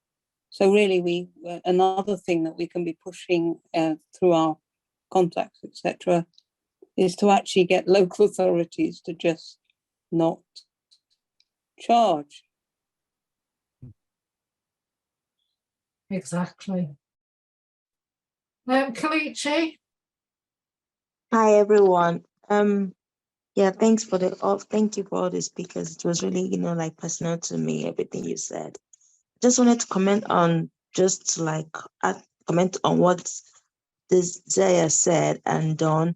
So really, another thing that we can be pushing through our contacts, etc., is to actually get local authorities to just not charge. Exactly. Kalichi? Hi everyone. Yeah, thank you for all the speakers. It was really, like personal to me, everything you said. Just wanted to comment on what this Dzaier said and Dawn,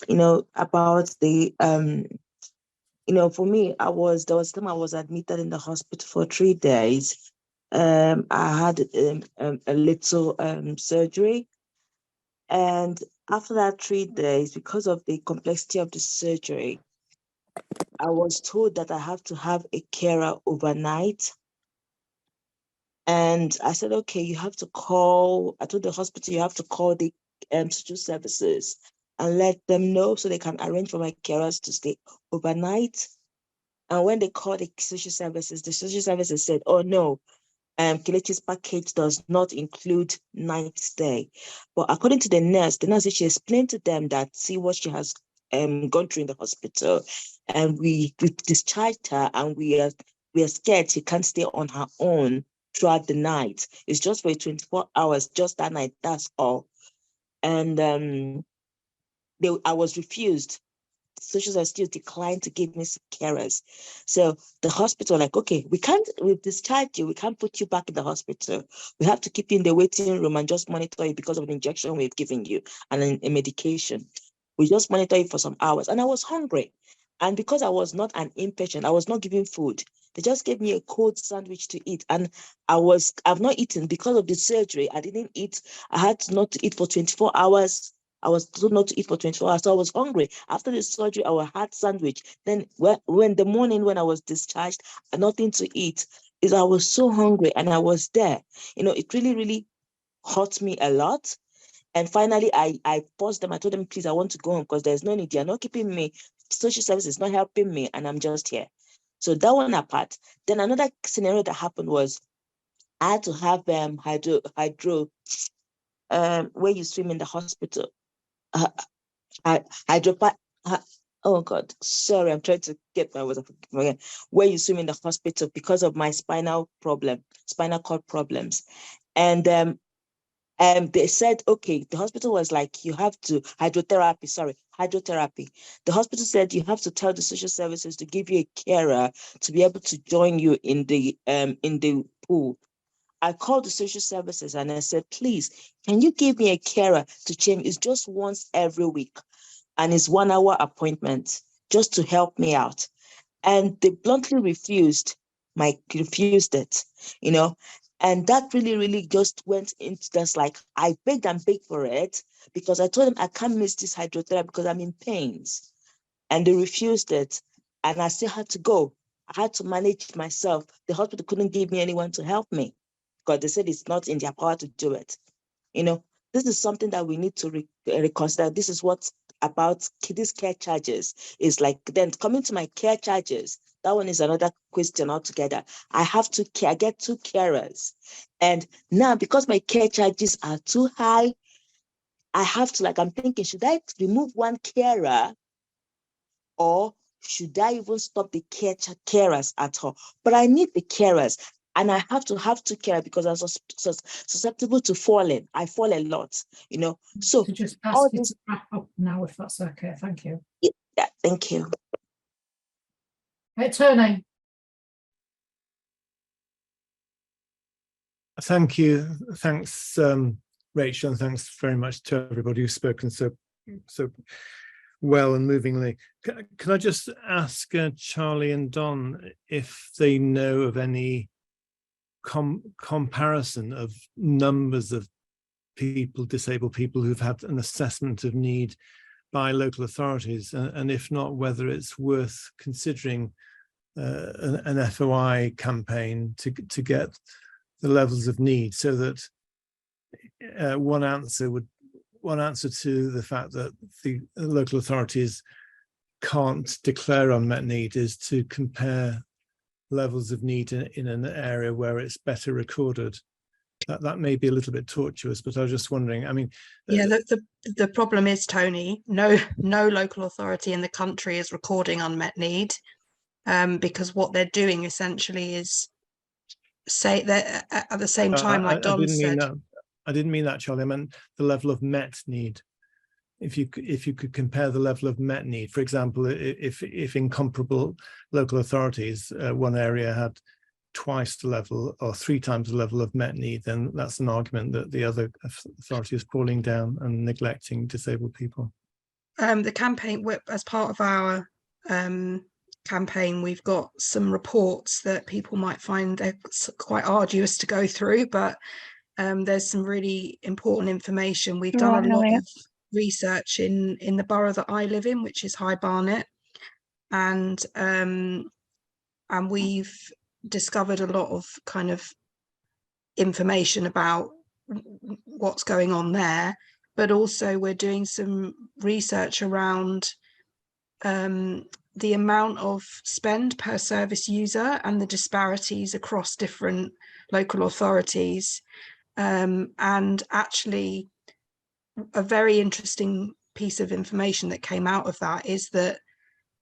about the for me, there was time I was admitted in the hospital for 3 days. I had a little surgery. And after that 3 days, because of the complexity of the surgery, I was told that I have to have a carer overnight. And I said, okay, I told the hospital, you have to call the social services and let them know so they can arrange for my carers to stay overnight. And when they called the social services said, oh no, Kelechi's package does not include night stay. But according to the nurse said she explained to them that see what she has gone through in the hospital, and we discharged her, and we are scared she can't stay on her own throughout the night. It's just for 24 hours, just that night, that's all. And I was refused. Social services still declined to give me carers. So the hospital, like, okay, we've discharged you, we can't put you back in the hospital. We have to keep you in the waiting room and just monitor you because of an injection we've given you and a medication. We just monitor you for some hours. And I was hungry. And because I was not an inpatient, I was not given food. They just gave me a cold sandwich to eat. And I've not eaten because of the surgery. I didn't eat. I had not to eat for 24 hours. I was told not to eat for 24 hours. So I was hungry. After the surgery, I had sandwich. Then when the morning when I was discharged, nothing to eat. I was so hungry and I was there. It really, really hurt me a lot. And finally, I paused them. I told them, please, I want to go home because there's no need. They're not keeping me. Social services is not helping me, and I'm just here. So that one apart. Then another scenario that happened was I had to have hydro where you swim in the hospital. Oh God, sorry, I'm trying to get my words again. Where you swim in the hospital because of my spinal cord problems. And they said, okay, the hospital was like, you have to hydrotherapy. The hospital said you have to tell the social services to give you a carer to be able to join you in the pool. I called the social services and I said, please, can you give me a carer to change? It's just once every week. And it's 1 hour appointment just to help me out. And they bluntly refused it, and that really, really just went into just like, I begged and begged for it because I told them I can't miss this hydrotherapy because I'm in pains. And they refused it. And I still had to go. I had to manage myself. The hospital couldn't give me anyone to help me because they said it's not in their power to do it. This is something that we need to reconsider. This is what about these care charges is like. Then coming to my care charges, that one is another question altogether. I get 2 carers. And now because my care charges are too high, I have to, I'm thinking, should I remove 1 carer or should I even stop the carers at all? But I need the carers. And I have to have 2 carers because I'm susceptible to falling. I fall a lot, So To just ask you to wrap up now, if that's okay. Thank you. Yeah, thank you. Tony. Thank you. Thanks, Rachel, and thanks very much to everybody who's spoken so well and movingly. Can I just ask Charlie and Don if they know of any comparison of numbers of people, disabled people who've had an assessment of need by local authorities, and if not, whether it's worth considering an FOI campaign to get the levels of need, so that one answer to the fact that the local authorities can't declare unmet need is to compare levels of need in an area where it's better recorded. That may be a little bit tortuous, but I was just wondering, I mean, yeah, the problem is, Tony, no local authority in the country is recording unmet need, because what they're doing essentially is say that at the same time, like Don said. I didn't mean that, Charlie. I meant the level of met need. If you could compare the level of met need, for example, if in comparable local authorities, one area had twice the level or 3 times the level of met need, then that's an argument that the other authority is falling down and neglecting disabled people. The campaign, as part of our campaign, we've got some reports that people might find they're quite arduous to go through, but there's some really important information. We've done a lot of research in the borough that I live in, which is High Barnet, and we've discovered a lot of kind of information about what's going on there, but also we're doing some research around the amount of spend per service user and the disparities across different local authorities. And actually, a very interesting piece of information that came out of that is that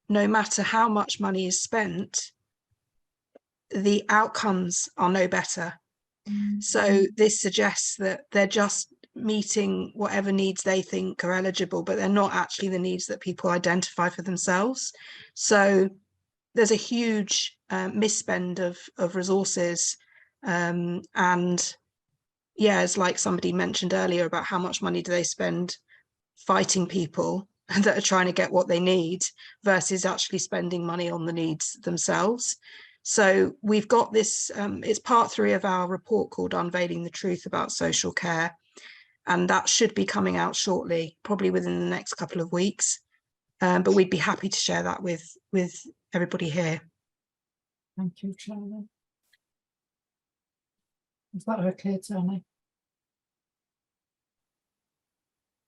no matter how much money is spent, the outcomes are no better. So this suggests that they're just meeting whatever needs they think are eligible, but they're not actually the needs that people identify for themselves. So there's a huge misspend of resources, and yeah, it's like somebody mentioned earlier about how much money do they spend fighting people that are trying to get what they need versus actually spending money on the needs themselves. So we've got this, it's part 3 of our report called Unveiling the Truth About Social Care, and that should be coming out shortly, probably within the next couple of weeks. But we'd be happy to share that with everybody here. Thank you, Charlie. Is that okay, Tony?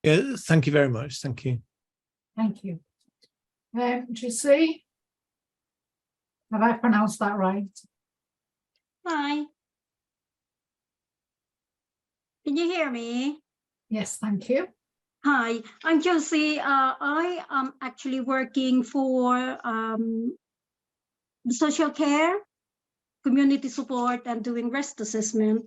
Yeah, thank you very much. Thank you. Thank you. Do you see? Have I pronounced that right? Hi. Can you hear me? Yes, thank you. Hi, I'm Josie. I am actually working for social care, community support, and doing rest assessment.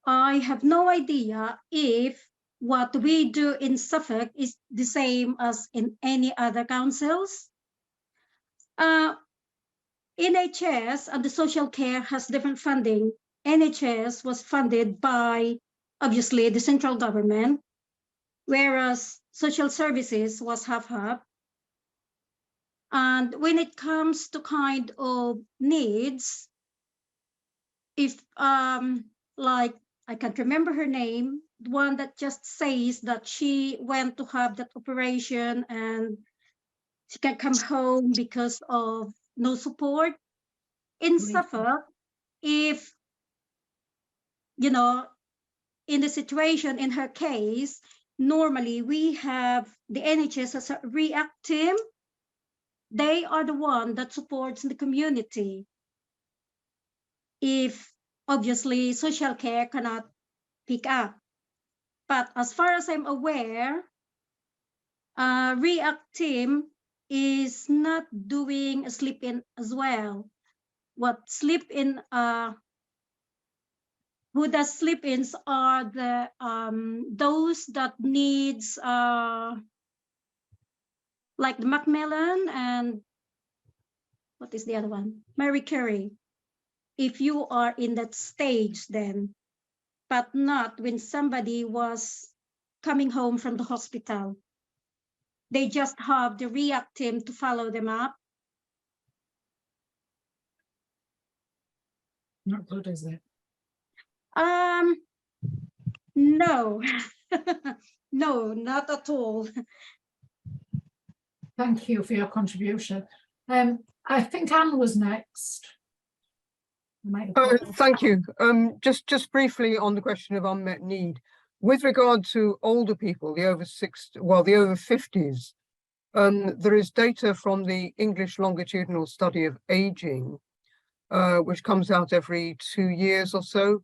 I have no idea if what we do in Suffolk is the same as in any other councils. NHS and the social care has different funding. NHS was funded by, obviously, the central government, whereas social services was half-half. And when it comes to kind of needs, if like, I can't remember her name, the one that just says that she went to have that operation and she can come home because of no support. In Suffolk, if, you know, in the situation in her case, normally we have the NHS as a REACT team. They are the one that supports the community. If obviously social care cannot pick up. But as far as I'm aware, REACT team is not doing a sleep-in as well. What sleep-in, who does sleep-ins are the those that needs like the Macmillan and what is the other one? Mary Curie. If you are in that stage then, but not when somebody was coming home from the hospital. they just have the REACT team to follow them up. Not good, is it? No, no, not at all. Thank you for your contribution. I think Anne was next. Thank you. Just briefly on the question of unmet need, with regard to older people, the over 50s, there is data from the English longitudinal study of aging, which comes out every 2 years or so,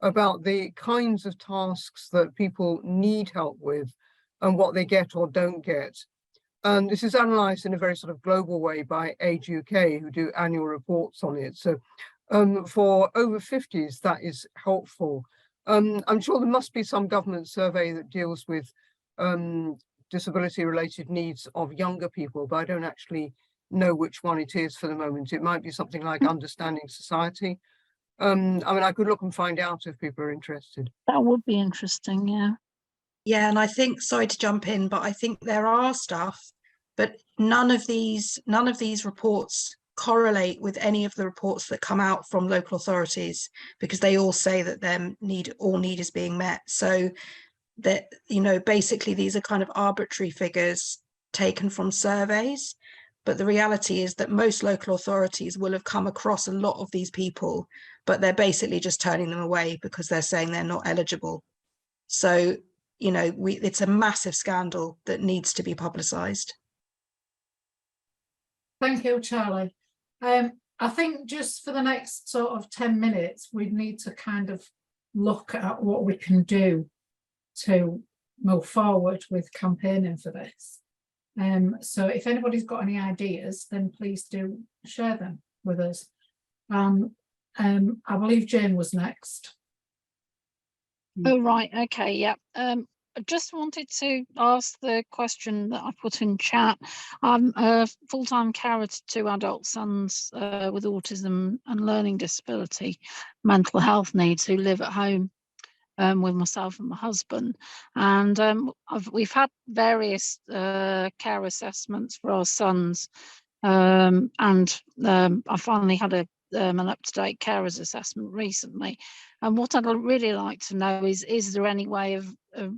about the kinds of tasks that people need help with and what they get or don't get. And this is analysed in a very sort of global way by Age UK, who do annual reports on it. So for over 50s, that is helpful. I'm sure there must be some government survey that deals with disability-related needs of younger people, but I don't actually know which one it is for the moment. It might be something like Understanding Society. I mean, I could look and find out if people are interested. That would be interesting, yeah. Yeah, and I think, sorry to jump in, but I think there are stuff, but none of these reports correlate with any of the reports that come out from local authorities, because they all say that all need is being met. So that, you know, basically these are kind of arbitrary figures taken from surveys, but the reality is that most local authorities will have come across a lot of these people, but they're basically just turning them away because they're saying they're not eligible. So, you know, it's a massive scandal that needs to be publicised. Thank you, Charlie. I think just for the next sort of 10 minutes, we need to kind of look at what we can do to move forward with campaigning for this. So if anybody's got any ideas, then please do share them with us. I believe Jane was next. Oh, right. Okay. Yeah. I just wanted to ask the question that I put in chat. I'm a full-time carer to 2 adult sons with autism and learning disability, mental health needs, who live at home with myself and my husband. And we've had various care assessments for our sons. I finally had an up-to-date carers assessment recently. And what I'd really like to know is there any way of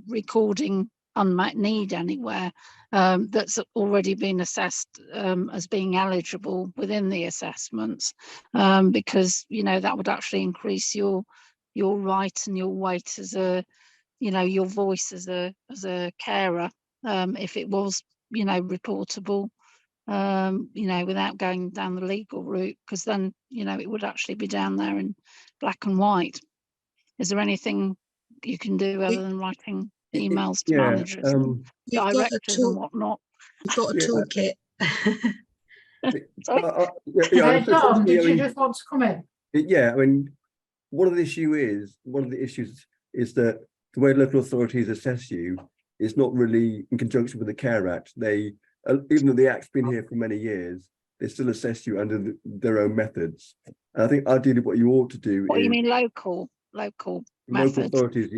recording unmet need anywhere that's already been assessed as being eligible within the assessments? Because, you know, that would actually increase your right and your weight as a, you know, your voice as a carer, if it was, you know, reportable, you know, without going down the legal route, because then, you know, it would actually be down there in black and white. Is there anything you can do other than writing emails to managers and directors and whatnot? You've got a toolkit. Tom, did you just want to come in? Yeah, I mean, one of the issues is that the way local authorities assess you is not really in conjunction with the Care Act. They, even though the Act's been here for many years, they still assess you under their own methods. And I think ideally what you ought to do What you mean local methods? Authorities,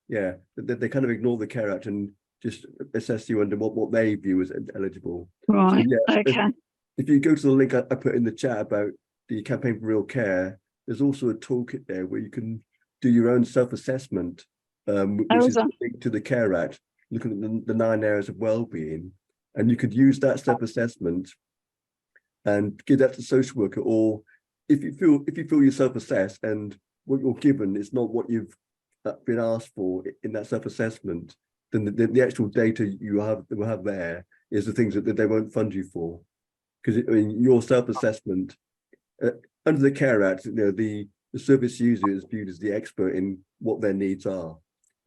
yeah. They kind of ignore the Care Act and just assess you under what they view as eligible. Right, so, yeah, okay. If you go to the link I put in the chat about the Campaign for Real Care, there's also a toolkit there where you can do your own self-assessment, which is linked to the Care Act, looking at the 9 areas of well-being, and you could use that self-assessment and give that to the social worker. Or if you feel you're self-assessed and what you're given is not what you've been asked for in that self-assessment, then the actual data you will have there is the things that they won't fund you for, because I mean your self-assessment. Under the Care Act, you know, the service user is viewed as the expert in what their needs are,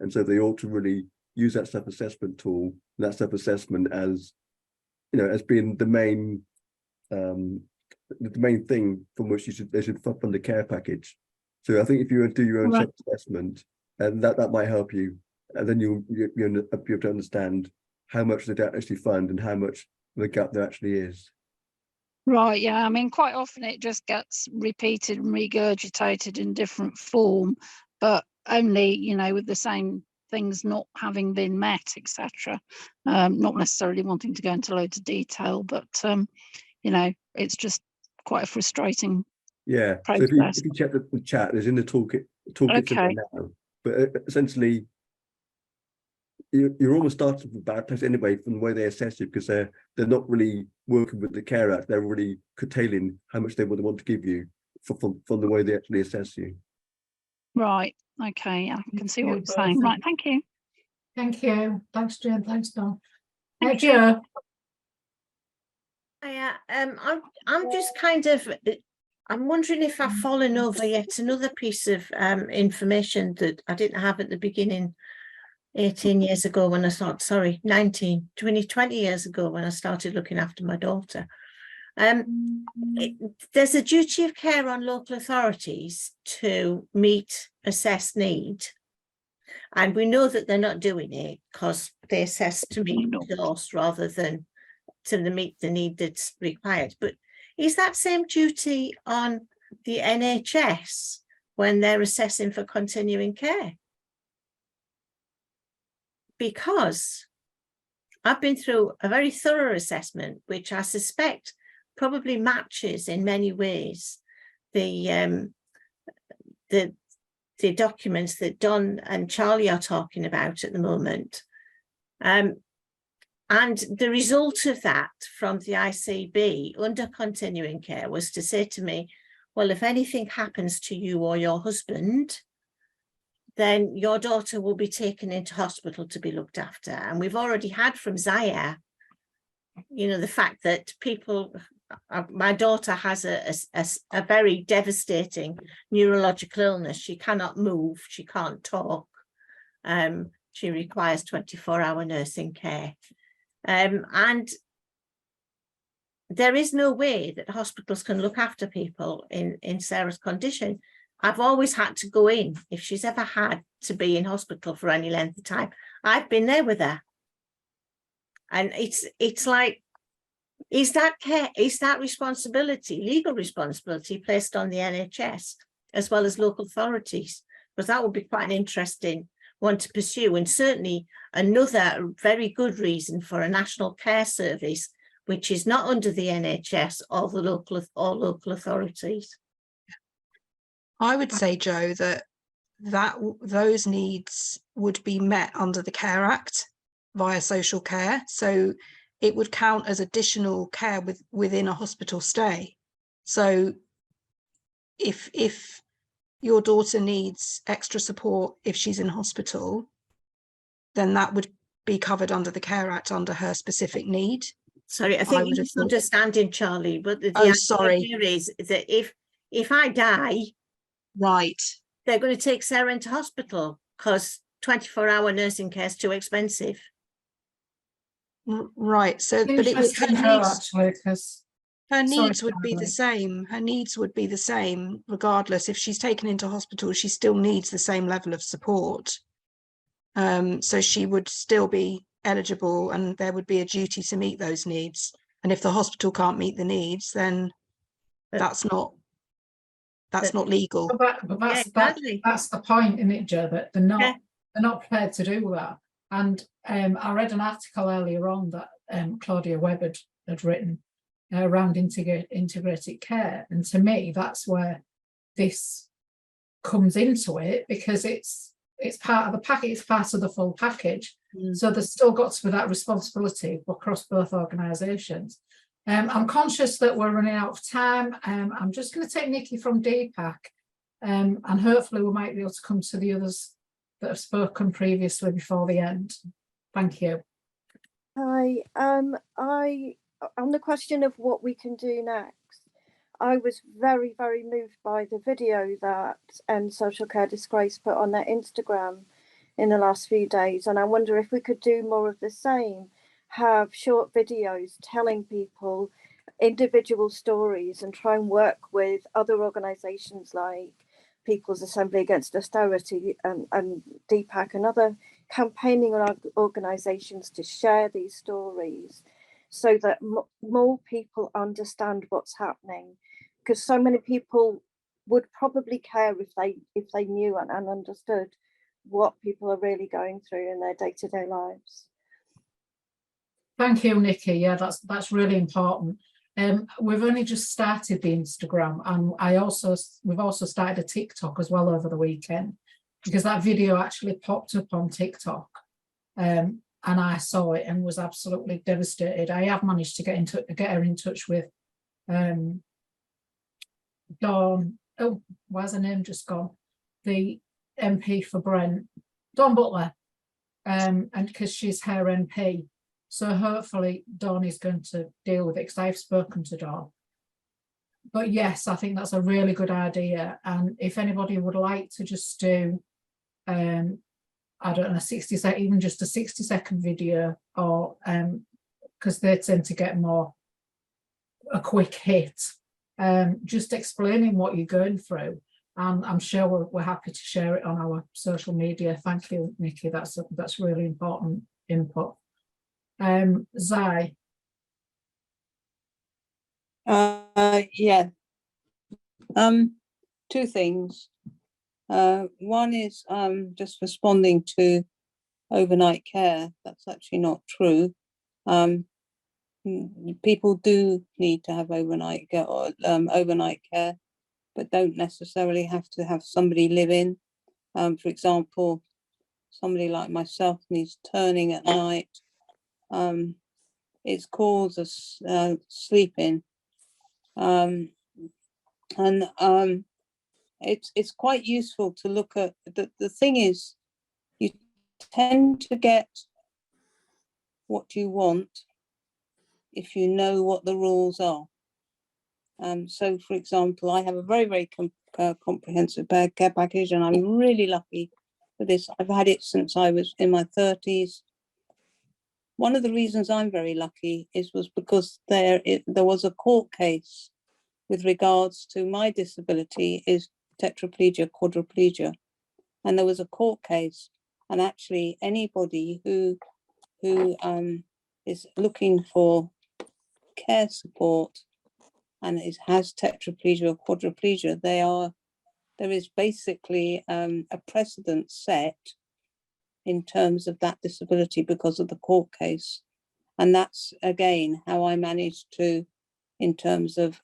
and so they ought to really use that self-assessment tool, that self-assessment as, you know, as being the main thing from which they should fund the care package. So I think if you do your own self-assessment, and that might help you, and then you'll be able to understand how much they don't actually fund and how much the gap there actually is. Right, yeah, I mean, quite often it just gets repeated and regurgitated in different form, but only, you know, with the same things not having been met, etc. Not necessarily wanting to go into loads of detail, but you know, it's just quite a frustrating Yeah. process. So if you check the chat, there's in the toolkit Okay. now. But essentially, you're almost starting from a bad place anyway from the way they assess you, because they're not really working with the Care Act. They're really curtailing how much they would want to give you from the way they actually assess you. Right. Okay. Yeah, I can see what you you're saying. both. Right. Thank you. Thank you. Thanks, Jane. Thanks, Don. Thank Joe. Yeah, I'm just kind of, I'm wondering if I've fallen over yet another piece of information that I didn't have at the beginning 18 years ago when I started, sorry, 20 years ago when I started looking after my daughter. There's a duty of care on local authorities to meet assessed need. And we know that they're not doing it because they assess to meet exhaust rather than to meet the need that's required. But is that same duty on the NHS when they're assessing for continuing care? Because I've been through a very thorough assessment, which I suspect probably matches in many ways the documents that Don and Charlie are talking about at the moment. And the result of that from the ICB under continuing care was to say to me, well, if anything happens to you or your husband, then your daughter will be taken into hospital to be looked after. And we've already had from Dzaier, you know, the fact that people, my daughter has a very devastating neurological illness. She cannot move, she can't talk. She requires 24-hour nursing care. And there is no way that hospitals can look after people in Sarah's condition. I've always had to go in. If she's ever had to be in hospital for any length of time, I've been there with her. And it's like, is that care, is that responsibility, legal responsibility placed on the NHS as well as local authorities? Because that would be quite an interesting one to pursue, and certainly another very good reason for a national care service, which is not under the NHS or the local authorities. I would say, Joe, that those needs would be met under the Care Act via social care. So it would count as additional care within a hospital stay. So if your daughter needs extra support if she's in hospital, then that would be covered under the Care Act under her specific need. Sorry, I think you're misunderstanding, Charlie, but the idea is that if I die, right, they're going to take Sarah into hospital because 24-hour nursing care is too expensive. Right. So, but it was her needs would be the same. Her needs would be the same regardless. If she's taken into hospital, she still needs the same level of support. So she would still be eligible, and there would be a duty to meet those needs. And if the hospital can't meet the needs, then that's not legal. But that's the point, isn't it, Joe? That they're not prepared to do that. And I read an article earlier on that Claudia Webb had written around integrated care, and to me that's where this comes into it, because it's part of the package, it's part of the full package. So there's still got to be that responsibility across both organisations. I'm conscious that we're running out of time. I'm just going to take Nikki from DPAC, and hopefully we might be able to come to the others that have spoken previously before the end. Thank you. Hi, on the question of what we can do next, I was very, very moved by the video that Social Care Disgrace put on their Instagram in the last few days, and I wonder if we could do more of the same, have short videos telling people individual stories and try and work with other organisations like People's Assembly Against Austerity and DPAC and other campaigning organisations to share these stories so that more people understand what's happening, because so many people would probably care if they knew and understood what people are really going through in their day-to-day lives. Thank you, Nikki. Yeah, that's really important. We've only just started the Instagram, and we've also started a TikTok as well over the weekend, because that video actually popped up on TikTok, and I saw it and was absolutely devastated. I have managed to get her in touch with Dawn. Oh, where's her name just gone? The MP for Brent, Dawn Butler, and because she's her MP. So hopefully Dawn is going to deal with it, because I've spoken to Dawn. But yes, I think that's a really good idea. And if anybody would like to just do, I don't know, even just a 60-second video, or because they tend to get a quick hit, just explaining what you're going through. And I'm sure we're happy to share it on our social media. Thank you, Nikki. That's really important input. Dzai. Yeah. Two things. One is just responding to overnight care. That's actually not true. People do need to have overnight care, but don't necessarily have to have somebody live in. For example, somebody like myself needs turning at night. It's called a sleep-in, and it's quite useful to look at. The thing is, you tend to get what you want if you know what the rules are. So, for example, I have a very, very comprehensive care package, and I'm really lucky for this. I've had it since I was in my 30s. One of the reasons I'm very lucky was because there was a court case with regards to my disability is tetraplegia, quadriplegia, and there was a court case, and actually anybody who is looking for care support and has tetraplegia or quadriplegia, there is basically a precedent set in terms of that disability because of the court case. And that's again how I managed to, in terms of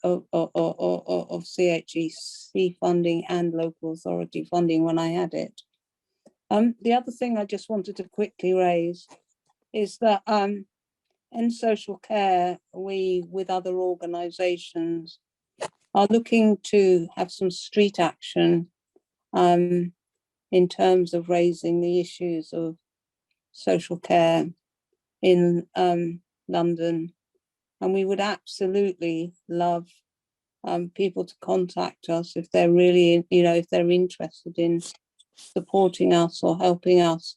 CHEC funding and local authority funding when I had it. The other thing I just wanted to quickly raise is that in social care, we, with other organisations, are looking to have some street action in terms of raising the issues of social care in London. And we would absolutely love people to contact us if they're really, if they're interested in supporting us or helping us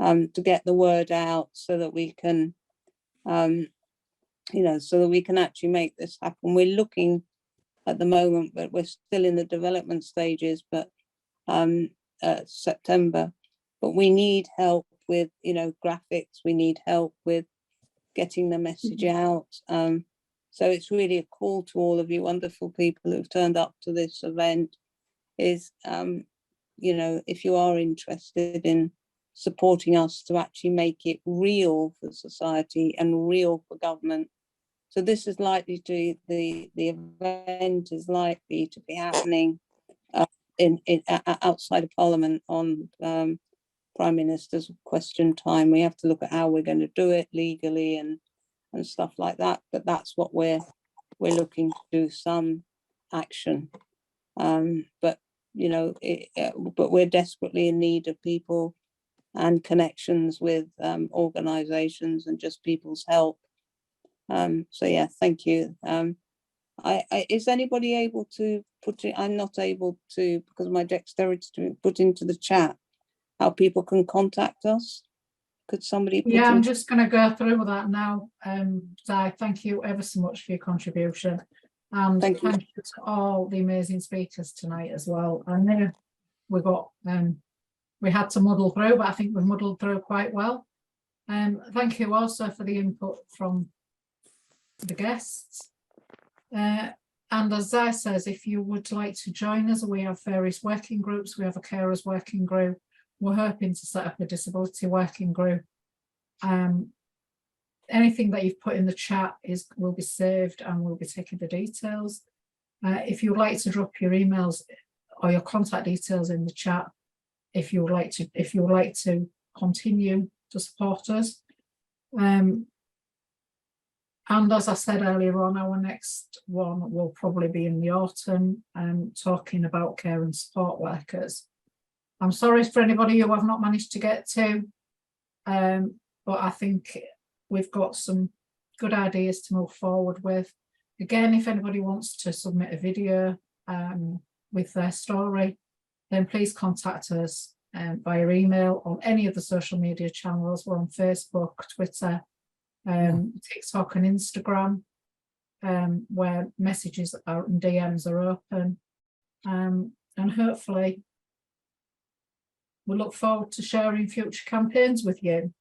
to get the word out so that we can, so that we can actually make this happen. We're looking at the moment, but we're still in the development stages, but September, but we need help with, graphics, we need help with getting the message out. So it's really a call to all of you wonderful people who've turned up to this event is, if you are interested in supporting us to actually make it real for society and real for government. So this is likely to, the event is likely to be happening outside of Parliament on Prime Minister's question time. We have to look at how we're going to do it legally and stuff like that. But that's what we're looking to do, some action. But but we're desperately in need of people and connections with organisations and just people's help. So yeah, thank you. Is anybody able to put it? I'm not able to, because of my dexterity, to put into the chat how people can contact us. Could somebody put I'm just going to go through that now. Dzai, thank you ever so much for your contribution, and thank you to all the amazing speakers tonight as well. I know we got we had to muddle through, but I think we muddled through quite well. Thank you also for the input from the guests. And as Dzai says, if you would like to join us, we have various working groups. We have a carers working group. we're hoping to set up a disability working group. Anything that you've put in the chat will be saved, and we'll be taking the details. If you would like to drop your emails or your contact details in the chat, if you would like to continue to support us. And as I said earlier on, our next one will probably be in the autumn, talking about care and support workers. I'm sorry for anybody who I've not managed to get to, but I think we've got some good ideas to move forward with. Again, if anybody wants to submit a video with their story, then please contact us via email on any of the social media channels. We're on Facebook, Twitter, TikTok and Instagram, where messages and DMs are open. And hopefully we look forward to sharing future campaigns with you.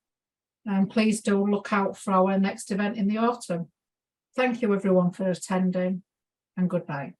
And please do look out for our next event in the autumn. Thank you everyone for attending, and goodbye.